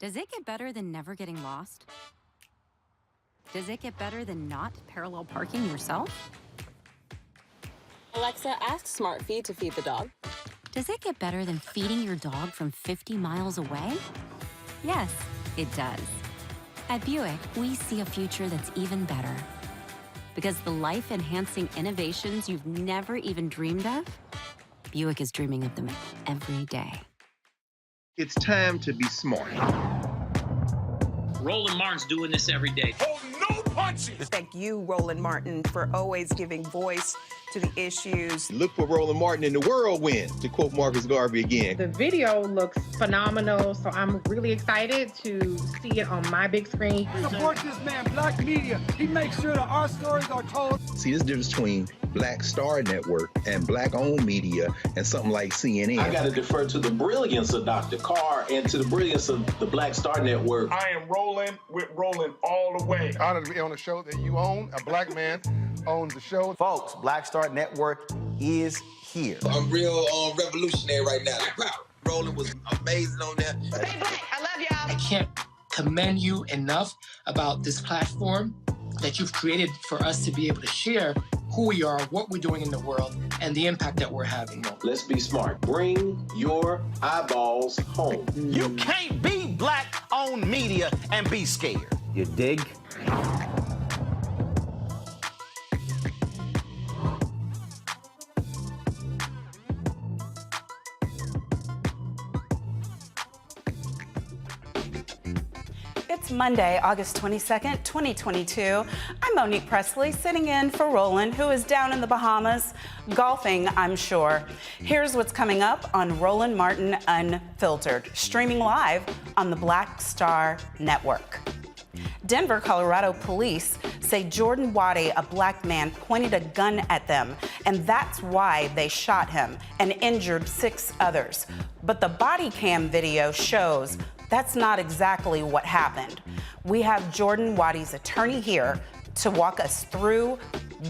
Does it get better than never getting lost? Does it get better than not parallel parking yourself? Alexa, ask Smart Feed to feed the dog. Does it get better than feeding your dog from 50 miles away? Yes, it does. At Buick, we see a future that's even better. Because the life-enhancing innovations you've never even dreamed of, Buick is dreaming of them every day. It's time to be smart. Roland Martin's doing this every day. Oh, no punches! Thank you, Roland Martin, for always giving voice to the issues. Look for Roland Martin in the whirlwind, to quote Marcus Garvey again. The video looks phenomenal, so I'm really excited to see it on my big screen. Support this man, Black Media. He makes sure that our stories are told. See, there's a difference between Black Star Network and Black-owned media and something like CNN. I got to defer to the brilliance of Dr. Carr and to the brilliance of the Black Star Network. I am rolling with Roland all the way. Honored to be on a show that you own. A black man owns the show. Folks, Black Star Network is here. I'm real revolutionary right now. Roland was amazing on that. Stay black. I love y'all. I can't commend you enough about this platform that you've created for us to be able to share who we are, what we're doing in the world, and the impact that we're having. Let's be smart. Bring your eyeballs home. You can't be Black-owned media and be scared. You dig? It's Monday, August 22nd, 2022. I'm Monique Presley, sitting in for Roland, who is down in the Bahamas, golfing, I'm sure. Here's what's coming up on Roland Martin Unfiltered, streaming live on the Black Star Network. Denver, Colorado police say Jordan Waddy, a black man, pointed a gun at them, and that's why they shot him and injured 6 others. But the body cam video shows that's not exactly what happened. We have Jordan Waddy's attorney here to walk us through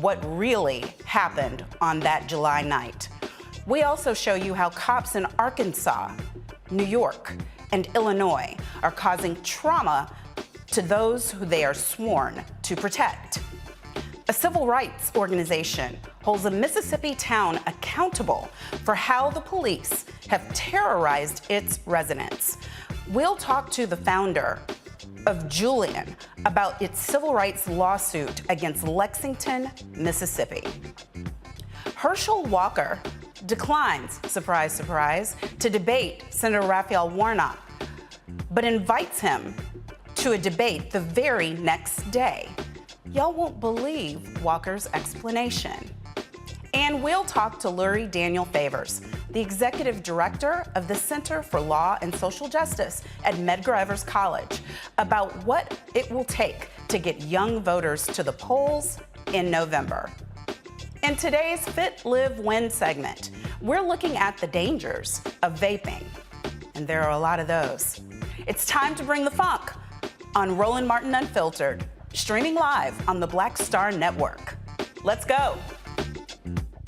what really happened on that July night. We also show you how cops in Arkansas, New York, and Illinois are causing trauma to those who they are sworn to protect. A civil rights organization holds a Mississippi town accountable for how the police have terrorized its residents. We'll talk to the founder of JULIAN about its civil rights lawsuit against Lexington, Mississippi. Herschel Walker declines, surprise, surprise, to debate Senator Raphael Warnock, but invites him to a debate the very next day. Y'all won't believe Walker's explanation. And we'll talk to Lurie Daniel Favors, the executive director of the Center for Law and Social Justice at Medgar Evers College, about what it will take to get young voters to the polls in November. In today's Fit, Live, Win segment, we're looking at the dangers of vaping, and there are a lot of those. It's time to bring the funk on Roland Martin Unfiltered, streaming live on the Black Star Network. Let's go.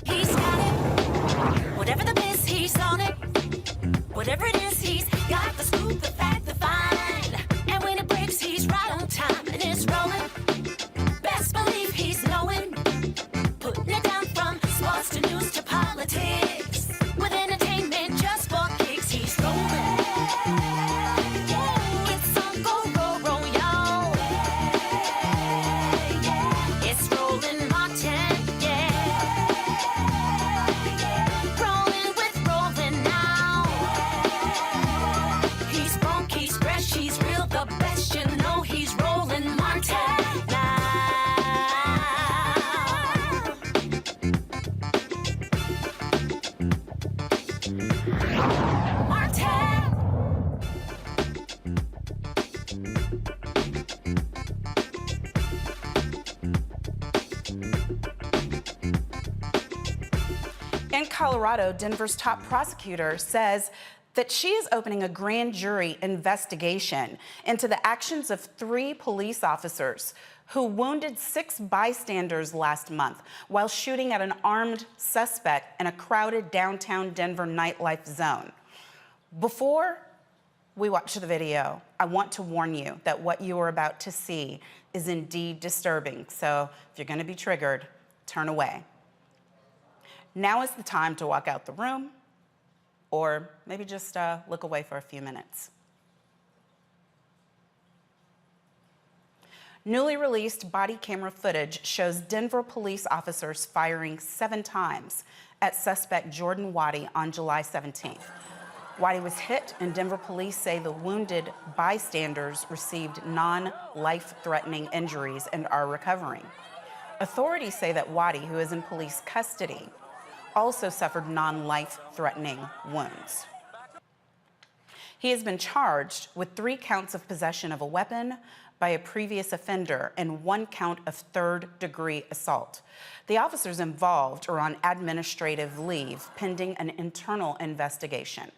He's got it. Whatever the miss, he's on it. Whatever it is, he's got the scoop, the fact, the find. And when it breaks, he's right on time and it's rolling. Best believe he's knowing. Putting it down from sports to news to politics. With entertainment just for kicks, he's rolling. It's on go, roll, roll, y'all. It's Roland Martin, yeah. Rolling with Roland now. In Colorado, Denver's top prosecutor says that she is opening a grand jury investigation into the actions of 3 police officers who wounded 6 bystanders last month while shooting at an armed suspect in a crowded downtown Denver nightlife zone. Before we watch the video, I want to warn you that what you are about to see is indeed disturbing. So if you're going to be triggered, turn away. Now is the time to walk out the room, or maybe just look away for a few minutes. Newly released body camera footage shows Denver police officers firing 7 times at suspect Jordan Waddy on July 17th. Waddy was hit, and Denver police say the wounded bystanders received non-life-threatening injuries and are recovering. Authorities say that Waddy, who is in police custody, also suffered non-life-threatening wounds. He has been charged with 3 counts of possession of a weapon by a previous offender and 1 count of third-degree assault. The officers involved are on administrative leave pending an internal investigation.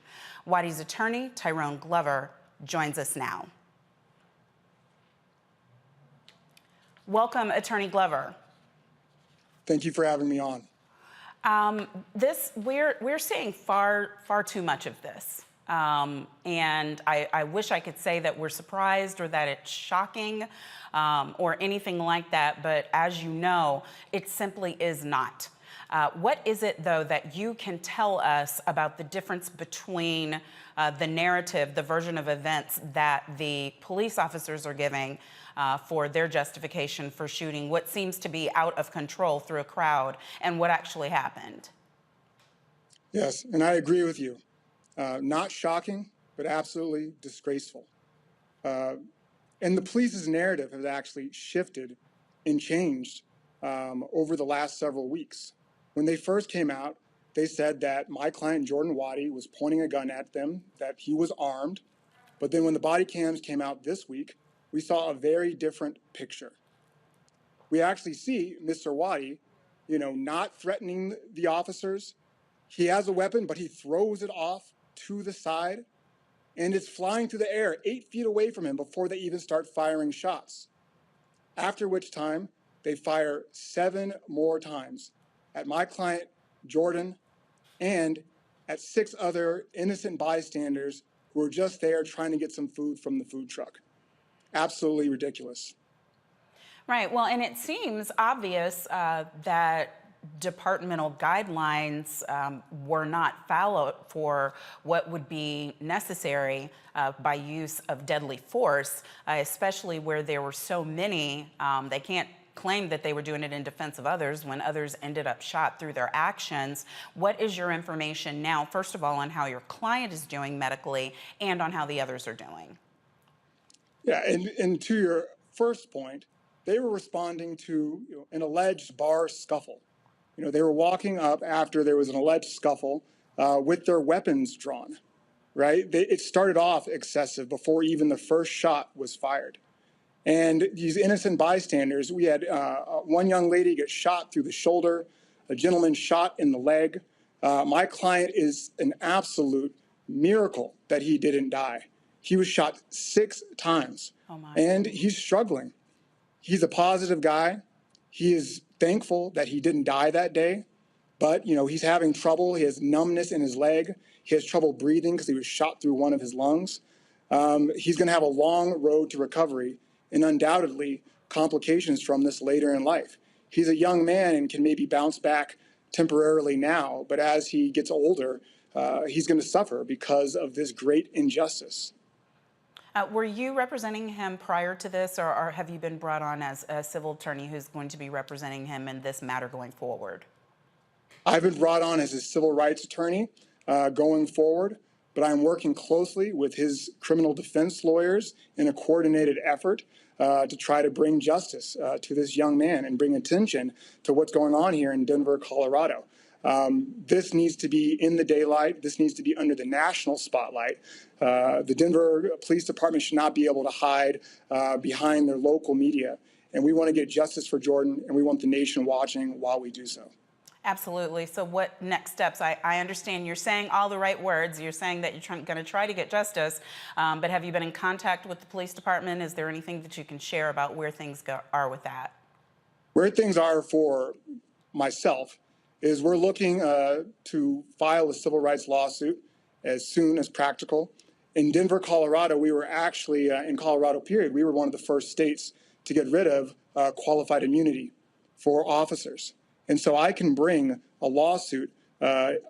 Waddy's attorney, Tyrone Glover, joins us now. Welcome, Attorney Glover. Thank you for having me on. We're seeing far too much of this. And I wish I could say that we're surprised or that it's shocking or anything like that, but as you know, it simply is not. What is it, though, that you can tell us about the difference between the narrative, the version of events that the police officers are giving for their justification for shooting what seems to be out of control through a crowd and what actually happened? Yes, and I agree with you. Not shocking, but absolutely disgraceful. And the police's narrative has actually shifted and changed over the last several weeks. When they first came out, they said that my client, Jordan Waddy, was pointing a gun at them, that he was armed. But then when the body cams came out this week, we saw a very different picture. We actually see Mr. Waddy, not threatening the officers. He has a weapon, but he throws it off to the side, and it's flying through the air 8 feet away from him before they even start firing shots. After which time, they fire 7 more times at my client, Jordan, and at 6 other innocent bystanders who were just there trying to get some food from the food truck. Absolutely ridiculous. Right. Well, and it seems obvious that departmental guidelines were not followed for what would be necessary by use of deadly force, especially where there were so many. They can't claim that they were doing it in defense of others when others ended up shot through their actions. What is your information now, first of all, on how your client is doing medically and on how the others are doing? Yeah, and to your first point, they were responding to an alleged bar scuffle. They were walking up after there was an alleged scuffle with their weapons drawn, right? It started off excessive before even the first shot was fired. And these innocent bystanders, we had one young lady get shot through the shoulder, a gentleman shot in the leg. My client is an absolute miracle that he didn't die. He was shot 6 times, and he's struggling. He's a positive guy. He is thankful that he didn't die that day, but he's having trouble. He has numbness in his leg. He has trouble breathing because he was shot through one of his lungs. He's going to have a long road to recovery and undoubtedly complications from this later in life. He's a young man and can maybe bounce back temporarily now, but as he gets older, he's going to suffer because of this great injustice. Were you representing him prior to this, or have you been brought on as a civil attorney who's going to be representing him in this matter going forward? I've been brought on as a civil rights attorney going forward, but I'm working closely with his criminal defense lawyers in a coordinated effort to try to bring justice to this young man and bring attention to what's going on here in Denver, Colorado. This needs to be in the daylight. This needs to be under the national spotlight. The Denver Police Department should not be able to hide behind their local media. And we want to get justice for Jordan, and we want the nation watching while we do so. Absolutely. So what next steps? I understand you're saying all the right words. You're saying that you're going to try to get justice, but have you been in contact with the police department? Is there anything that you can share about where things are with that? Where things are for myself is we're looking to file a civil rights lawsuit as soon as practical. In Denver, Colorado, we were actually, in Colorado period, we were one of the first states to get rid of qualified immunity for officers. And so I can bring a lawsuit under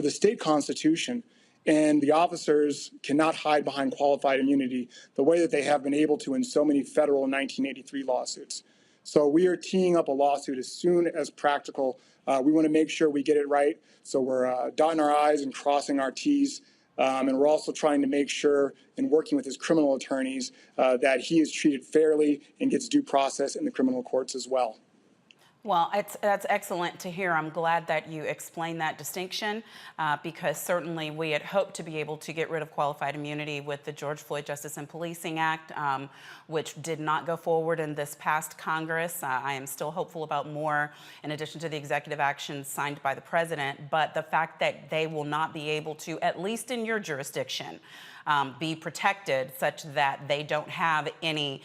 the state constitution, and the officers cannot hide behind qualified immunity the way that they have been able to in so many federal 1983 lawsuits. So we are teeing up a lawsuit as soon as practical. We want to make sure we get it right. So we're dotting our I's and crossing our T's. And we're also trying to make sure, in working with his criminal attorneys, that he is treated fairly and gets due process in the criminal courts as well. Well, that's excellent to hear. I'm glad that you explained that distinction because certainly we had hoped to be able to get rid of qualified immunity with the George Floyd Justice and Policing Act, which did not go forward in this past Congress. I am still hopeful about more in addition to the executive actions signed by the president, but the fact that they will not be able to, at least in your jurisdiction, be protected such that they don't have any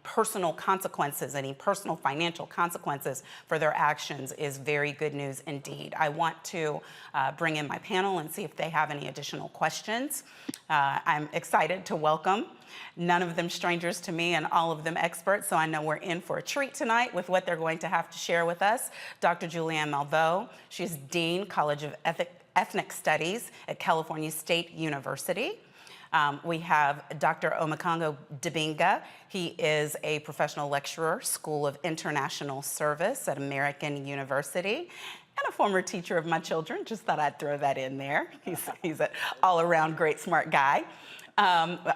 personal consequences, any personal financial consequences for their actions is very good news indeed. I want to bring in my panel and see if they have any additional questions. I'm excited to welcome, none of them strangers to me and all of them experts, so I know we're in for a treat tonight with what they're going to have to share with us. Dr. JULIAN Malveaux, she's Dean, College of Ethnic Studies at California State University. We have Dr. Omekongo Dibinga. He is a professional lecturer, School of International Service at American University, and a former teacher of my children. Just thought I'd throw that in there. He's an all-around great, smart guy.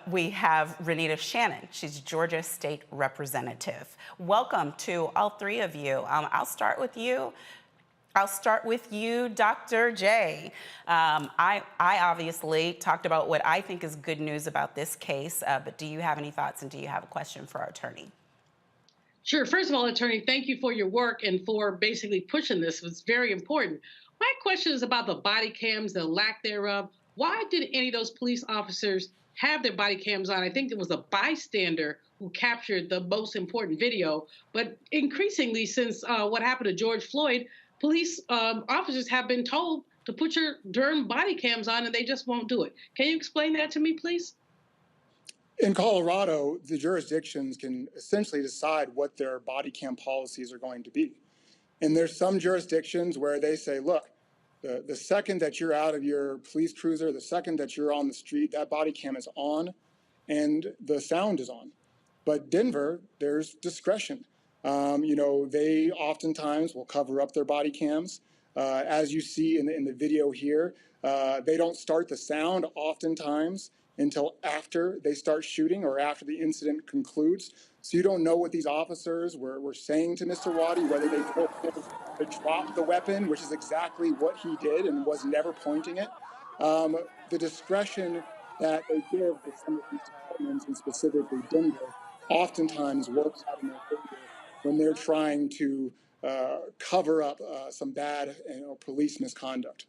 We have Renita Shannon. She's Georgia State Representative. Welcome to all three of you. I'll start with you, Dr. J. I obviously talked about what I think is good news about this case, but do you have any thoughts and do you have a question for our attorney? Sure. First of all, attorney, thank you for your work and for basically pushing this. It's very important. My question is about the body cams, the lack thereof. Why didn't any of those police officers have their body cams on? I think it was a bystander who captured the most important video. But increasingly, since what happened to George Floyd, police officers have been told to put your darn body cams on and they just won't do it. Can you explain that to me, please? In Colorado, the jurisdictions can essentially decide what their body cam policies are going to be. And there's some jurisdictions where they say, look, the second that you're out of your police cruiser, the second that you're on the street, that body cam is on and the sound is on. But Denver, there's discretion. They oftentimes will cover up their body cams. As you see in the video here, they don't start the sound oftentimes until after they start shooting or after the incident concludes. So you don't know what these officers were saying to Mr. Waddy, whether they told him to drop the weapon, which is exactly what he did and was never pointing it. The discretion that they give to some of these departments, and specifically Denver, oftentimes works out in their favor when they're trying to cover up some bad police misconduct.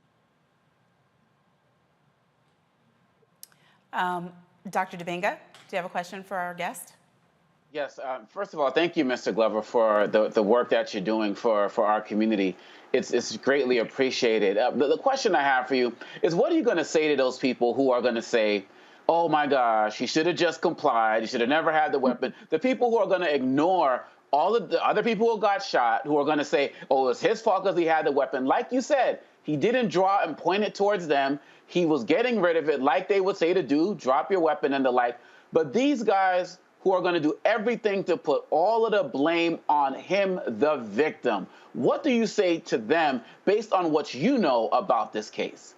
Dr. Dibinga, do you have a question for our guest? Yes. First of all, thank you, Mr. Glover, for the work that you're doing for our community. It's greatly appreciated. The question I have for you is, what are you going to say to those people who are going to say, oh, my gosh, he should have just complied. He should have never had the weapon. The people who are going to ignore all of the other people who got shot, who are going to say, oh, it's his fault because he had the weapon. Like you said, he didn't draw and point it towards them. He was getting rid of it like they would say to do, drop your weapon and the like. But these guys who are going to do everything to put all of the blame on him, the victim, what do you say to them based on what you know about this case?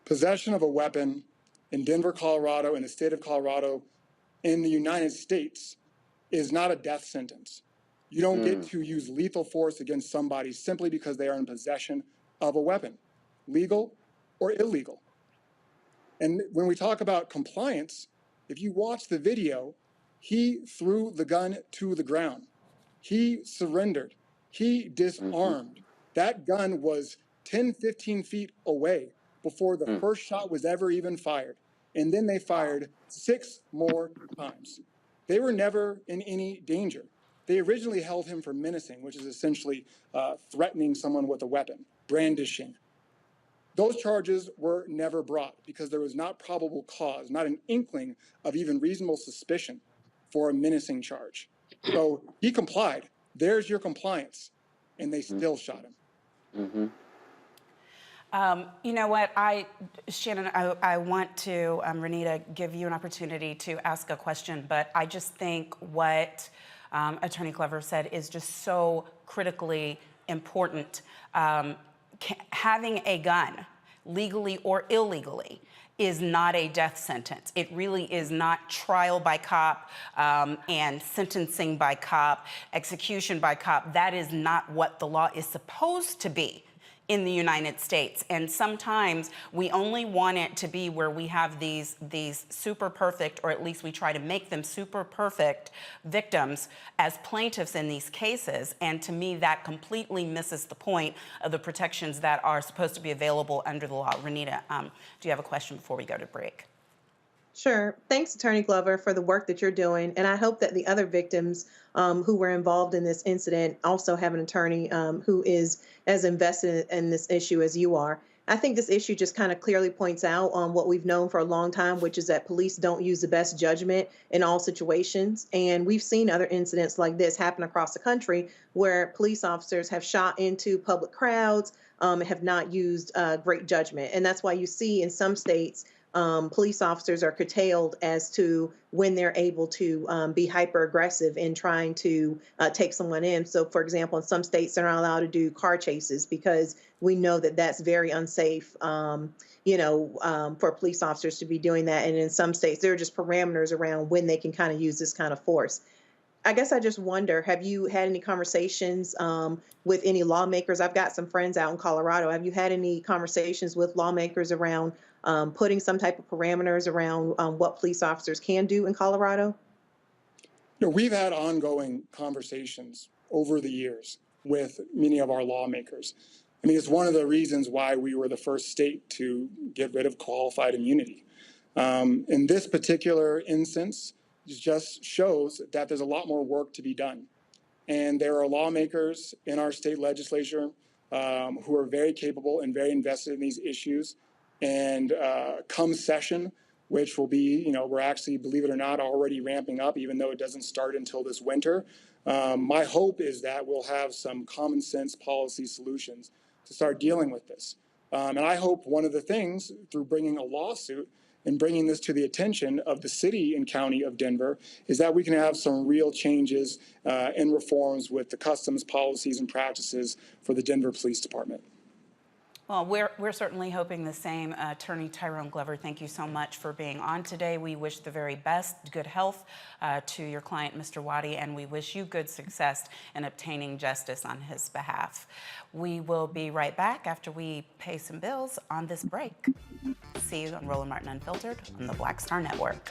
Possession of a weapon in Denver, Colorado, in the state of Colorado, in the United States, is not a death sentence. You don't get to use lethal force against somebody simply because they are in possession of a weapon, legal or illegal. And when we talk about compliance, if you watch the video, he threw the gun to the ground. He surrendered. He disarmed. That gun was 10, 15 feet away before the first shot was ever even fired. And then they fired 6 more times. They were never in any danger. They originally held him for menacing, which is essentially threatening someone with a weapon, brandishing. Those charges were never brought because there was not probable cause, not an inkling of even reasonable suspicion for a menacing charge. So he complied. There's your compliance. And they still shot him. You know what, Shannon, I want to, Renita, give you an opportunity to ask a question, but I just think what Attorney Glover said is just so critically important. Having a gun, legally or illegally, is not a death sentence. It really is not trial by cop and sentencing by cop, execution by cop. That is not what the law is supposed to be in the United States. And sometimes we only want it to be where we have these super perfect, or at least we try to make them super perfect victims as plaintiffs in these cases. And to me, that completely misses the point of the protections that are supposed to be available under the law. Renita, do you have a question before we go to break? Sure. Thanks, Attorney Glover, for the work that you're doing. And I hope that the other victims who were involved in this incident also have an attorney who is as invested in this issue as you are. I think this issue just kind of clearly points out on what we've known for a long time, which is that police don't use the best judgment in all situations. And we've seen other incidents like this happen across the country where police officers have shot into public crowds, have not used great judgment. And that's why you see in some states, police officers are curtailed as to when they're able to be hyper aggressive in trying to take someone in. So, for example, in some states, they're not allowed to do car chases because we know that that's very unsafe, for police officers to be doing that. And in some states, there are just parameters around when they can kind of use this kind of force. I guess I just wonder, have you had any conversations with any lawmakers? I've got some friends out in Colorado. Have you had any conversations with lawmakers around putting some type of parameters around what police officers can do in Colorado? We've had ongoing conversations over the years with many of our lawmakers. I mean, it's one of the reasons why we were the first state to get rid of qualified immunity. In this particular instance, it just shows that there's a lot more work to be done. And there are lawmakers in our state legislature who are very capable and very invested in these issues. And come session, which will be, we're actually, believe it or not, already ramping up, even though it doesn't start until this winter. My hope is that we'll have some common sense policy solutions to start dealing with this. And I hope one of the things through bringing a lawsuit and bringing this to the attention of the city and county of Denver is that we can have some real changes and reforms with the customs policies and practices for the Denver Police Department. Well, we're certainly hoping the same. Attorney Tyrone Glover, thank you so much for being on today. We wish the very best, good health to your client, Mr. Waddy, and we wish you good success in obtaining justice on his behalf. We will be right back after we pay some bills on this break. See you on Roland Martin Unfiltered on the Black Star Network.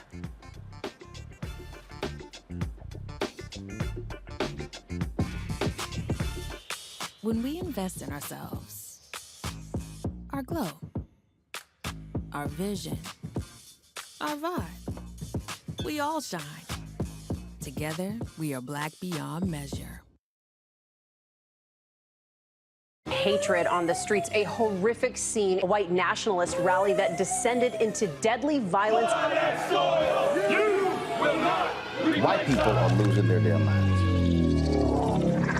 When we invest in ourselves, our glow, our vision, our vibe, we all shine. Together, we are black beyond measure. Hatred on the streets, a horrific scene, a white nationalist rally that descended into deadly violence. White people are losing their damn minds.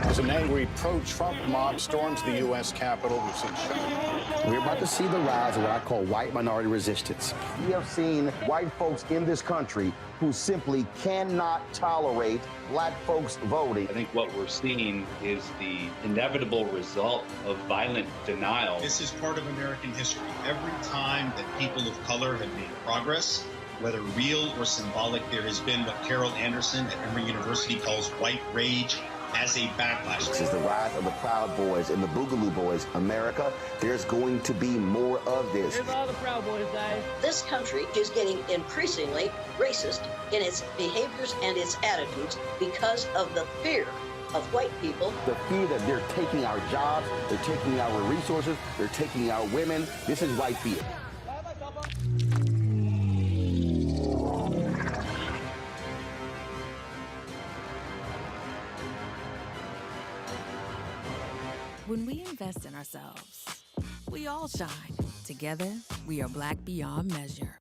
As an angry pro-Trump mob storms the U.S. Capitol, we've seen shooting. We're about to see the rise of what I call white minority resistance. We have seen white folks in this country who simply cannot tolerate black folks voting. I think what we're seeing is the inevitable result of violent denial. This is part of American history. Every time that people of color have made progress, whether real or symbolic, there has been what Carol Anderson at Emory University calls white rage as a backlash. This is the rise of the Proud Boys and the Boogaloo Boys. America, there's going to be more of this. Here's all the Proud Boys, guys. This country is getting increasingly racist in its behaviors and its attitudes because of the fear us white people. The fear that they're taking our jobs, they're taking our resources, they're taking our women. This is white fear. When we invest in ourselves, we all shine. Together, we are Black beyond measure.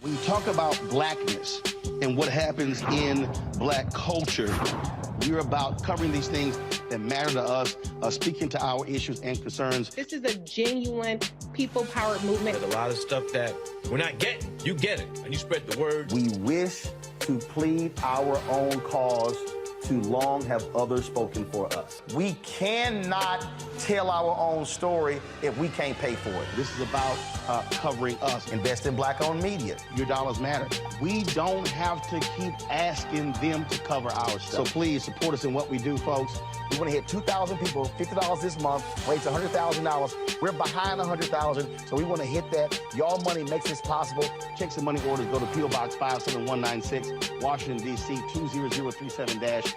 When you talk about blackness and what happens in black culture, we're about covering these things that matter to us, speaking to our issues and concerns. This is a genuine people-powered movement. There's a lot of stuff that we're not getting. You get it, and you spread the word. We wish to plead our own cause. Too long have others spoken for us. We cannot tell our own story if we can't pay for it. This is about covering us. Invest in black-owned media. Your dollars matter. We don't have to keep asking them to cover our stuff. So please support us in what we do, folks. We want to hit 2,000 people, $50 this month, raise $100,000. We're behind 100,000, so we want to hit that. Y'all money makes this possible. Checks and money orders go to P.O. Box 57196, Washington, D.C. 20037-0196.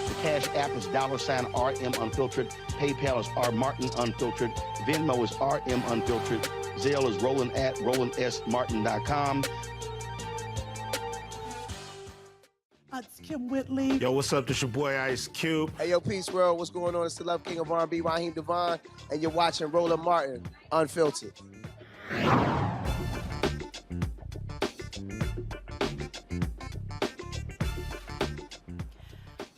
The Cash App is $RM Unfiltered. PayPal is R Martin Unfiltered. Venmo is RM Unfiltered. Zelle is RolandS.Martin.com. It's Kim Whitley. Yo, what's up? This your boy Ice Cube. Hey, yo, Peace World. What's going on? It's the Love King of R&B, Raheem Devon, and you're watching Roland Martin Unfiltered.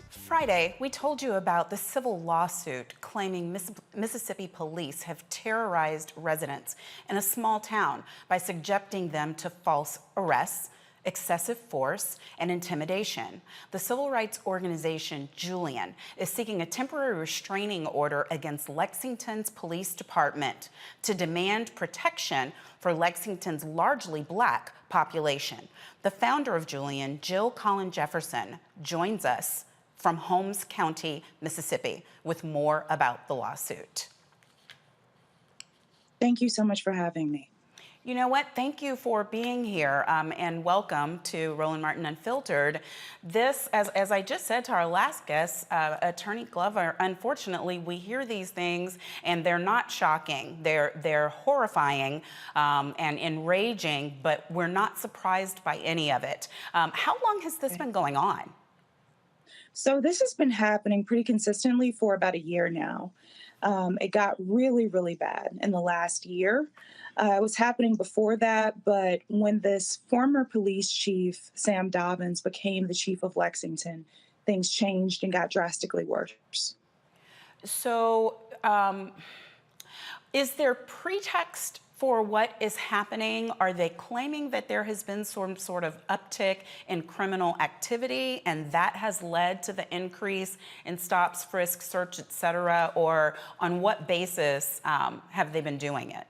Friday, we told you about the civil lawsuit claiming Mississippi police have terrorized residents in a small town by subjecting them to false arrests, excessive force, and intimidation. The civil rights organization JULIAN is seeking a temporary restraining order against Lexington's police department to demand protection for Lexington's largely Black population. The founder of JULIAN, Jill Collin Jefferson, joins us from Holmes County, Mississippi, with more about the lawsuit. Thank you so much for having me. You know what? Thank you for being here, and welcome to Roland Martin Unfiltered. This, as I just said to our last guest, Attorney Glover, unfortunately, we hear these things and they're not shocking. They're horrifying and enraging, but we're not surprised by any of it. How long has this been going on? So this has been happening pretty consistently for about a year now. It got really, really bad in the last year. It was happening before that, but when this former police chief, Sam Dobbins, became the chief of Lexington, things changed and got drastically worse. So is there pretext for what is happening? Are they claiming that there has been some sort of uptick in criminal activity and that has led to the increase in stops, frisk, search, et cetera? Or on what basis have they been doing it?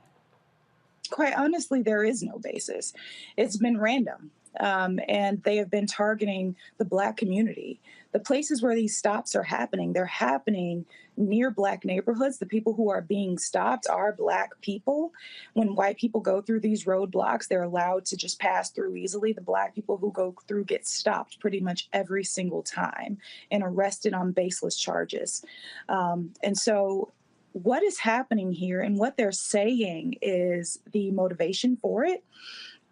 Quite honestly, there is no basis. It's been random. And they have been targeting the Black community. The places where these stops are happening, they're happening near Black neighborhoods. The people who are being stopped are Black people. When white people go through these roadblocks, they're allowed to just pass through easily. The Black people who go through get stopped pretty much every single time and arrested on baseless charges. And so what is happening here and what they're saying is the motivation for it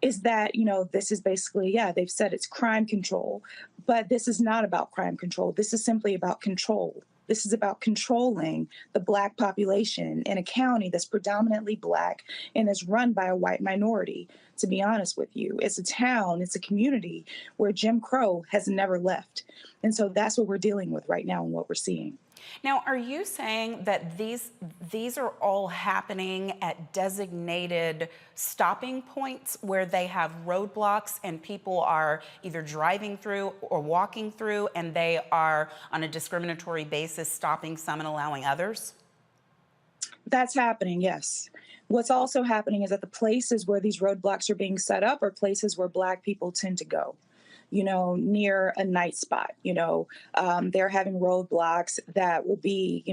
is that, you know, this is basically, yeah, they've said it's crime control, but this is not about crime control. This is simply about control. This is about controlling the Black population in a county that's predominantly Black and is run by a white minority, to be honest with you. It's a town, it's a community where Jim Crow has never left. And so that's what we're dealing with right now and what we're seeing. Now, are you saying that these are all happening at designated stopping points where they have roadblocks and people are either driving through or walking through and they are on a discriminatory basis stopping some and allowing others? That's happening, yes. What's also happening is that the places where these roadblocks are being set up are places where Black people tend to go. near a night spot. They're having roadblocks that will be,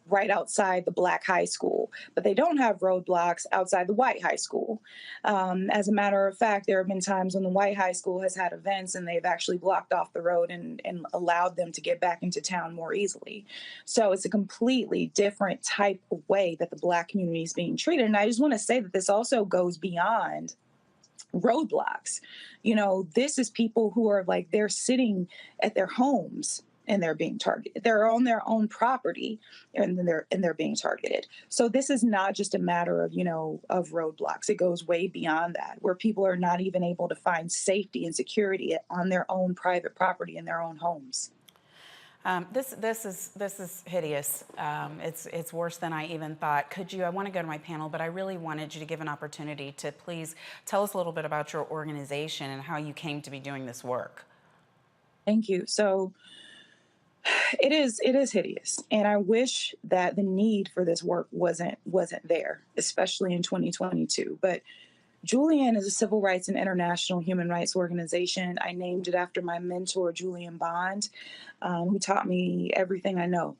right outside the black high school, but they don't have roadblocks outside the white high school. As a matter of fact, there have been times when the white high school has had events and they've actually blocked off the road and allowed them to get back into town more easily. So it's a completely different type of way that the black community is being treated. And I just want to say that this also goes beyond roadblocks. This is people who are they're sitting at their homes and they're being targeted. They're on their own property and they're being targeted. So this is not just a matter of, of roadblocks. It goes way beyond that, where people are not even able to find safety and security on their own private property in their own homes. This is hideous. It's worse than I even thought. I want to go to my panel, but I really wanted you to give an opportunity to please tell us a little bit about your organization and how you came to be doing this work. Thank you. So it is hideous. And I wish that the need for this work wasn't there, especially in 2022. But JULIAN is a civil rights and international human rights organization. I named it after my mentor, Julian Bond, who taught me everything I know.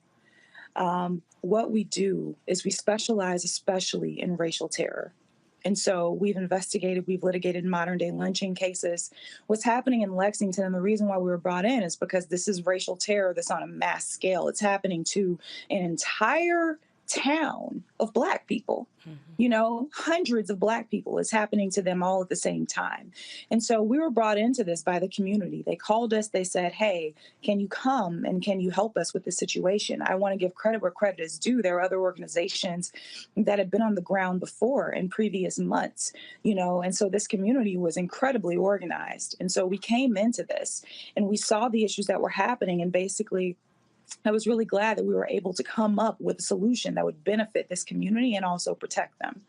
What we do is we specialize especially in racial terror. And so we've litigated modern day lynching cases. What's happening in Lexington, and the reason why we were brought in is because this is racial terror that's on a mass scale. It's happening to an entire town of Black people, hundreds of Black people. It's happening to them all at the same time. And so we were brought into this by the community. They called us, they said, hey, can you come and can you help us with this situation? I want to give credit where credit is due. There are other organizations that had been on the ground before in previous months, and so this community was incredibly organized. And so we came into this and we saw the issues that were happening, and basically I was really glad that we were able to come up with a solution that would benefit this community and also protect them.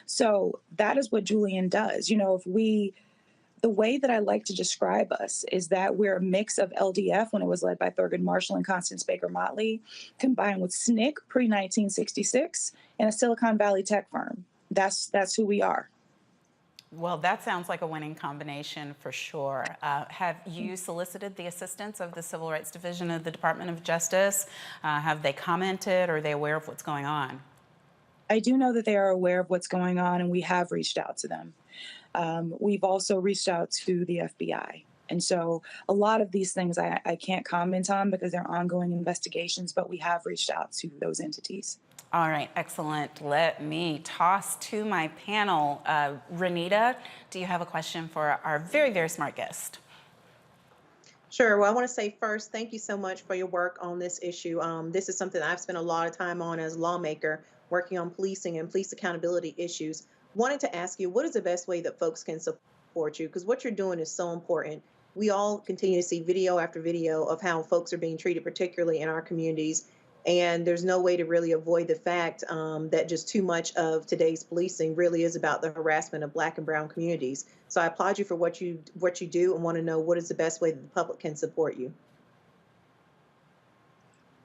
So that is what JULIAN does. The way that I like to describe us is that we're a mix of LDF, when it was led by Thurgood Marshall and Constance Baker Motley, combined with SNCC pre-1966 and a Silicon Valley tech firm. That's who we are. Well, that sounds like a winning combination for sure. Have you solicited the assistance of the Civil Rights Division of the Department of Justice? Have they commented? Or are they aware of what's going on? I do know that they are aware of what's going on, and we have reached out to them. We've also reached out to the FBI. And so a lot of these things I can't comment on because they're ongoing investigations, but we have reached out to those entities. All right, excellent. Let me toss to my panel. Renita, do you have a question for our very, very smart guest? Sure. Well, I want to say first, thank you so much for your work on this issue. This is something I've spent a lot of time on as a lawmaker, working on policing and police accountability issues. Wanted to ask you, what is the best way that folks can support you? Because what you're doing is so important. We all continue to see video after video of how folks are being treated, particularly in our communities. And there's no way to really avoid the fact that just too much of today's policing really is about the harassment of Black and brown communities. So I applaud you for what you do and want to know what is the best way that the public can support you.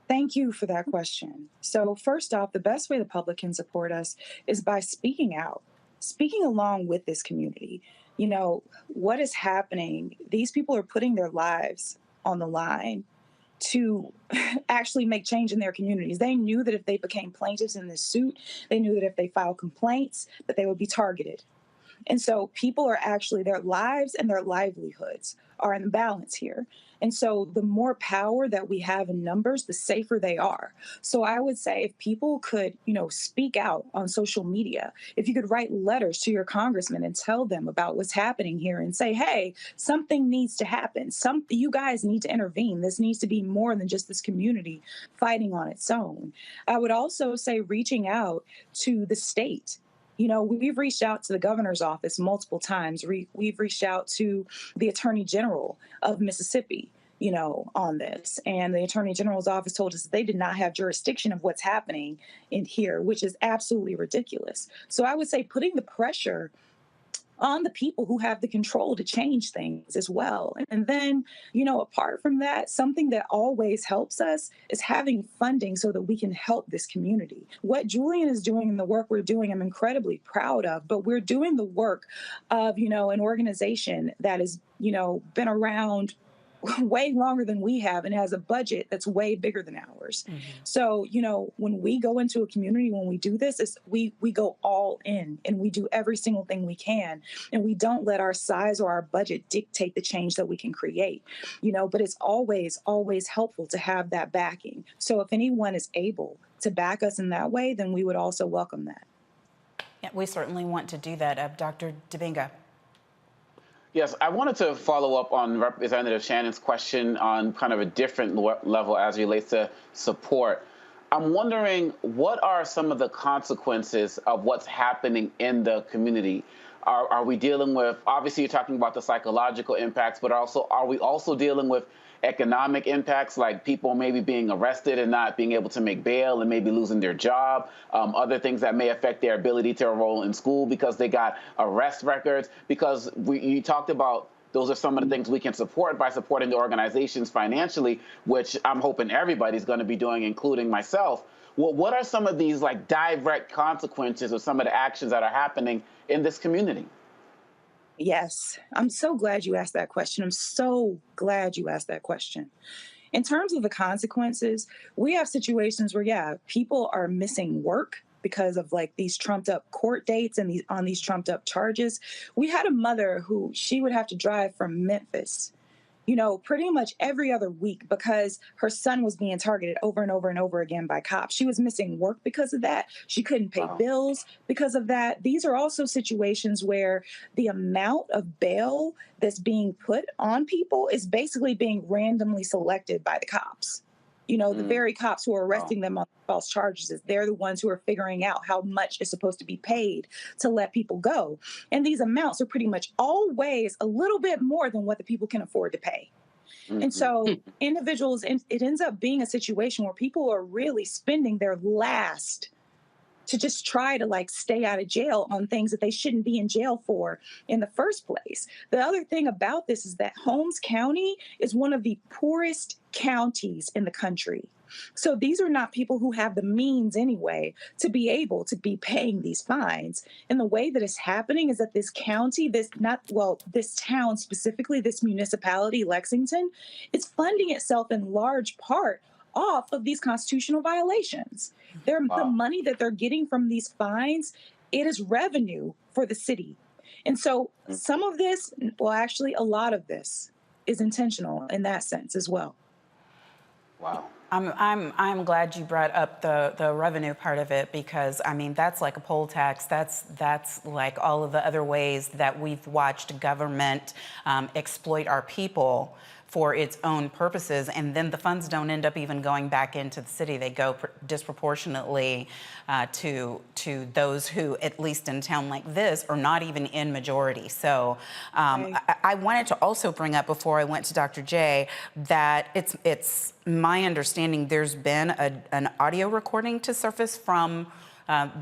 Thank you for that question. So first off, the best way the public can support us is by speaking out, speaking along with this community. What is happening? These people are putting their lives on the line to actually make change in their communities. They knew that if they became plaintiffs in this suit, they knew that if they filed complaints, that they would be targeted. And so people are actually, their lives and their livelihoods are in balance here. And so the more power that we have in numbers, the safer they are. So I would say if people could, speak out on social media, if you could write letters to your congressman and tell them about what's happening here and say, hey, something needs to happen. You guys need to intervene. This needs to be more than just this community fighting on its own. I would also say reaching out to the state. We've reached out to the governor's office multiple times. We've reached out to the attorney general of Mississippi, on this. And the attorney general's office told us they did not have jurisdiction of what's happening in here, which is absolutely ridiculous. So I would say putting the pressure on the people who have the control to change things as well. And then, apart from that, something that always helps us is having funding so that we can help this community. What JULIAN is doing and the work we're doing, I'm incredibly proud of, but we're doing the work of, an organization that has, been around way longer than we have and has a budget that's way bigger than ours. So, when we go into a community, when we do this, we go all in and we do every single thing we can. And we don't let our size or our budget dictate the change that we can create, but it's always, always helpful to have that backing. So if anyone is able to back us in that way, then we would also welcome that. Yeah, we certainly want to do that. Dr. Demings. Yes, I wanted to follow up on Representative Shannon's question on kind of a different level as it relates to support. I'm wondering, what are some of the consequences of what's happening in the community? Are we dealing with, obviously you're talking about the psychological impacts, but also are we also dealing with economic impacts, like people maybe being arrested and not being able to make bail and maybe losing their job, other things that may affect their ability to enroll in school because they got arrest records? Because you talked about those are some of the things we can support by supporting the organizations financially, which I'm hoping everybody's going to be doing, including myself. Well, what are some of these like direct consequences of some of the actions that are happening in this community? Yes, I'm so glad you asked that question. I'm so glad you asked that question. In terms of the consequences, we have situations where, people are missing work because of like these trumped up court dates and on these trumped up charges. We had a mother who she would have to drive from Memphis, pretty much every other week because her son was being targeted over and over and over again by cops. She was missing work because of that. She couldn't pay bills because of that. These are also situations where the amount of bail that's being put on people is basically being randomly selected by the cops. The very cops who are arresting them on false charges, they're the ones who are figuring out how much is supposed to be paid to let people go. And these amounts are pretty much always a little bit more than what the people can afford to pay. And so individuals, it ends up being a situation where people are really spending their last to just try to like stay out of jail on things that they shouldn't be in jail for in the first place. The other thing about this is that Holmes County is one of the poorest counties in the country. So these are not people who have the means anyway to be able to be paying these fines. And the way that it's happening is that this county, this town specifically, this municipality, Lexington, is funding itself in large part off of these constitutional violations. The money that they're getting from these fines, it is revenue for the city. And so some of this, actually a lot of this is intentional in that sense as well. Wow. I'm glad you brought up the revenue part of it because that's like a poll tax. That's like all of the other ways that we've watched government exploit our people for its own purposes, and then the funds don't end up even going back into the city. They go disproportionately to those who, at least in a town like this, are not even in majority. So I wanted to also bring up before I went to Dr. J that it's my understanding there's been an audio recording to surface from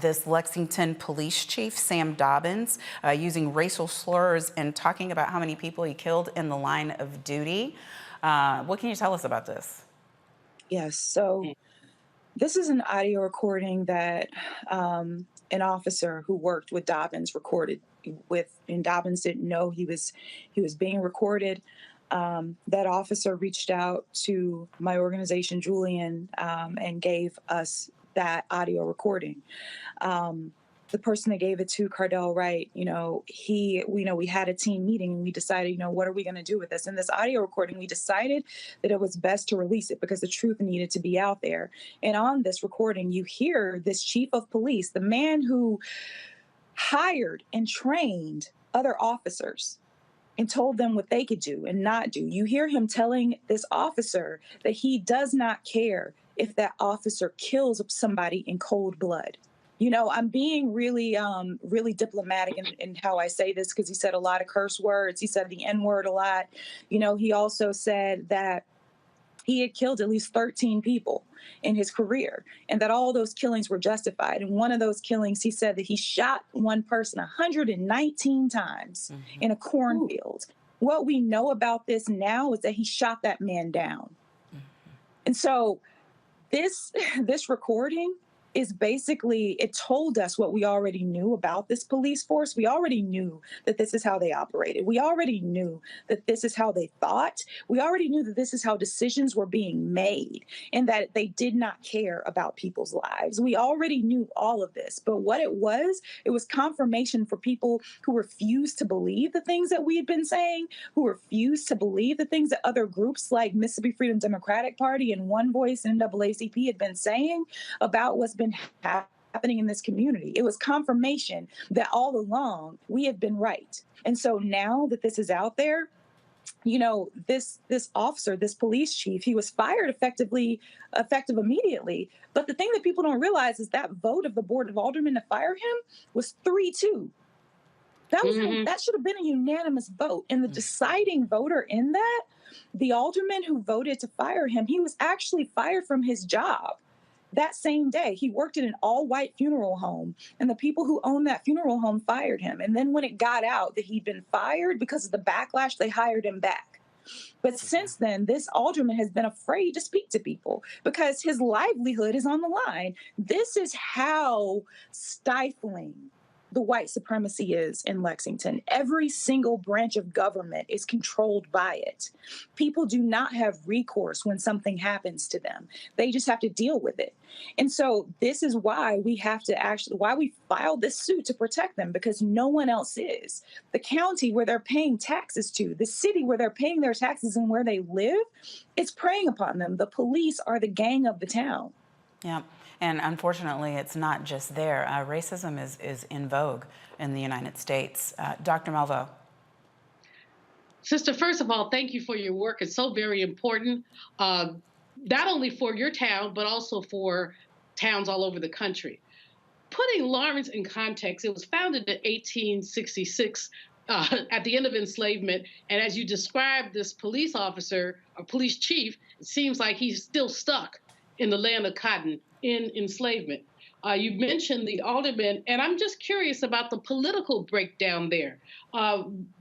this Lexington police chief, Sam Dobbins, using racial slurs and talking about how many people he killed in the line of duty. What can you tell us about this? Yes, so this is an audio recording that an officer who worked with Dobbins recorded and Dobbins didn't know he was being recorded. That officer reached out to my organization, JULIAN, and gave us that audio recording. The person that gave it to, Cardell Wright, we had a team meeting and we decided, what are we going to do with this? In this audio recording, we decided that it was best to release it because the truth needed to be out there. And on this recording, you hear this chief of police, the man who hired and trained other officers and told them what they could do and not do. You hear him telling this officer that he does not care if that officer kills somebody in cold blood. I'm being really, really diplomatic in how I say this because he said a lot of curse words. He said the N-word a lot. He also said that he had killed at least 13 people in his career and that all those killings were justified. And one of those killings, he said that he shot one person 119 times in a cornfield. What we know about this now is that he shot that man down. And so this recording is basically, it told us what we already knew about this police force. We already knew that this is how they operated. We already knew that this is how they thought. We already knew that this is how decisions were being made and that they did not care about people's lives. We already knew all of this. But what it was confirmation for people who refused to believe the things that we had been saying, who refused to believe the things that other groups like Mississippi Freedom Democratic Party and One Voice and NAACP had been saying about what's been happening in this community. It was confirmation that all along we have been right. And so now that this is out there, you know, this officer, this police chief, he was fired effective immediately. But the thing that people don't realize is that vote of the Board of Aldermen to fire him was 3-2. That was that should have been a unanimous vote. And the deciding voter in that, the alderman who voted to fire him, he was actually fired from his job that same day. He worked in an all-white funeral home, and the people who owned that funeral home fired him. And then when it got out that he'd been fired because of the backlash, they hired him back. But since then, this alderman has been afraid to speak to people because his livelihood is on the line. This is how stifling the white supremacy is in Lexington. Every single branch of government is controlled by it. People do not have recourse when something happens to them. They just have to deal with it. And so this is why we have to why we filed this suit to protect them, because no one else is. The county where they're paying taxes to, the city where they're paying their taxes and where they live, it's preying upon them. The police are the gang of the town. Yeah. And unfortunately, it's not just there. Racism is in vogue in the United States. Dr. Melvo. Sister, first of all, thank you for your work. It's so very important, not only for your town, but also for towns all over the country. Putting Lawrence in context, it was founded in 1866 at the end of enslavement. And as you described this police officer or police chief, it seems like he's still stuck in the land of cotton, in enslavement. You mentioned the aldermen, and I'm just curious about the political breakdown there.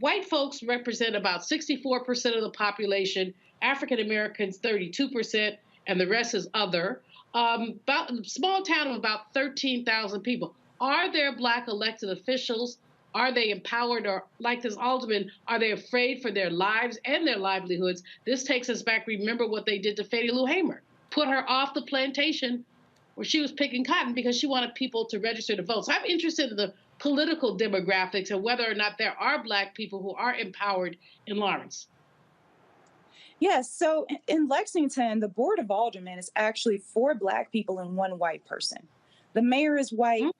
White folks represent about 64% of the population, African Americans 32%, and the rest is other. About a small town of about 13,000 people. Are there Black elected officials? Are they empowered, or like this alderman, are they afraid for their lives and their livelihoods? This takes us back, remember what they did to Fannie Lou Hamer. Put her off the plantation where she was picking cotton because she wanted people to register to vote. So I'm interested in the political demographics and whether or not there are Black people who are empowered in Lawrence. Yes, so in Lexington, the Board of Aldermen is actually 4 Black people and 1 white person. The mayor is white.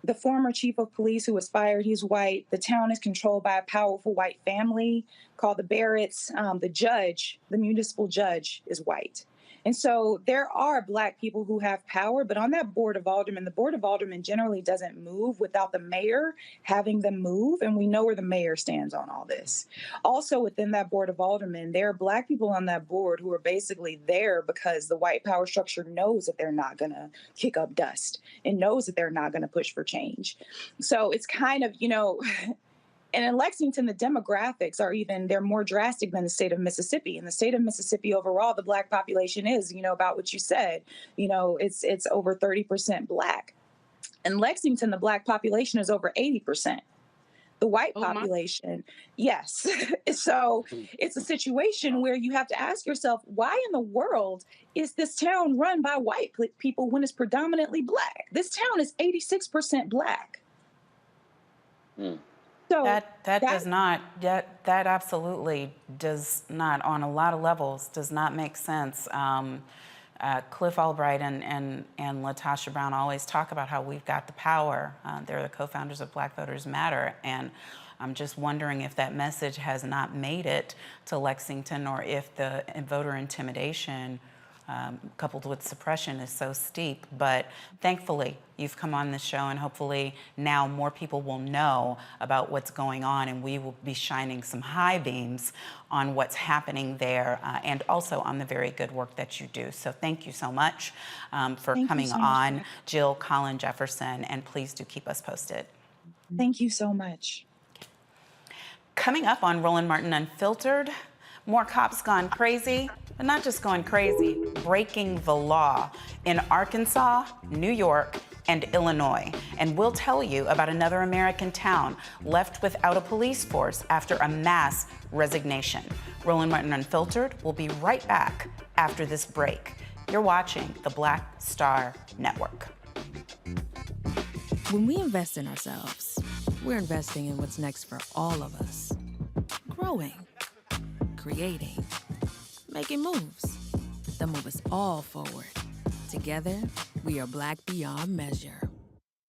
The former chief of police who was fired, he's white. The town is controlled by a powerful white family called the Barretts. The judge, the municipal judge, is white. And so there are Black people who have power, but on that Board of Aldermen, the Board of Aldermen generally doesn't move without the mayor having them move, and we know where the mayor stands on all this. Also within that Board of Aldermen, there are Black people on that board who are basically there because the white power structure knows that they're not going to kick up dust and knows that they're not going to push for change. So it's kind of, you know, and in Lexington, the demographics are they're more drastic than the state of Mississippi. In the state of Mississippi overall, the Black population is, you know, about what you said, you know, it's over 30% Black. In Lexington, the Black population is over 80%. The white population, yes. So it's a situation where you have to ask yourself, why in the world is this town run by white people when it's predominantly Black? This town is 86% Black. So that absolutely does not, on a lot of levels, does not make sense. Cliff Albright and Latasha Brown always talk about how we've got the power. They're the co-founders of Black Voters Matter, and I'm just wondering if that message has not made it to Lexington, or if the voter intimidation coupled with suppression is so steep. But thankfully, you've come on this show, and hopefully now more people will know about what's going on, and we will be shining some high beams on what's happening there, and also on the very good work that you do. So thank you so much for coming on, Jill, Colin, Jefferson, and please do keep us posted. Thank you so much. Coming up on Roland Martin Unfiltered, More cops gone crazy, but not just going crazy, breaking the law in Arkansas, New York, and Illinois. And we'll tell you about another American town left without a police force after a mass resignation. Roland Martin Unfiltered will be right back after this break. You're watching the Black Star Network. When we invest in ourselves, we're investing in what's next for all of us. Growing, creating, making moves that move us all forward. Together, we are Black beyond measure.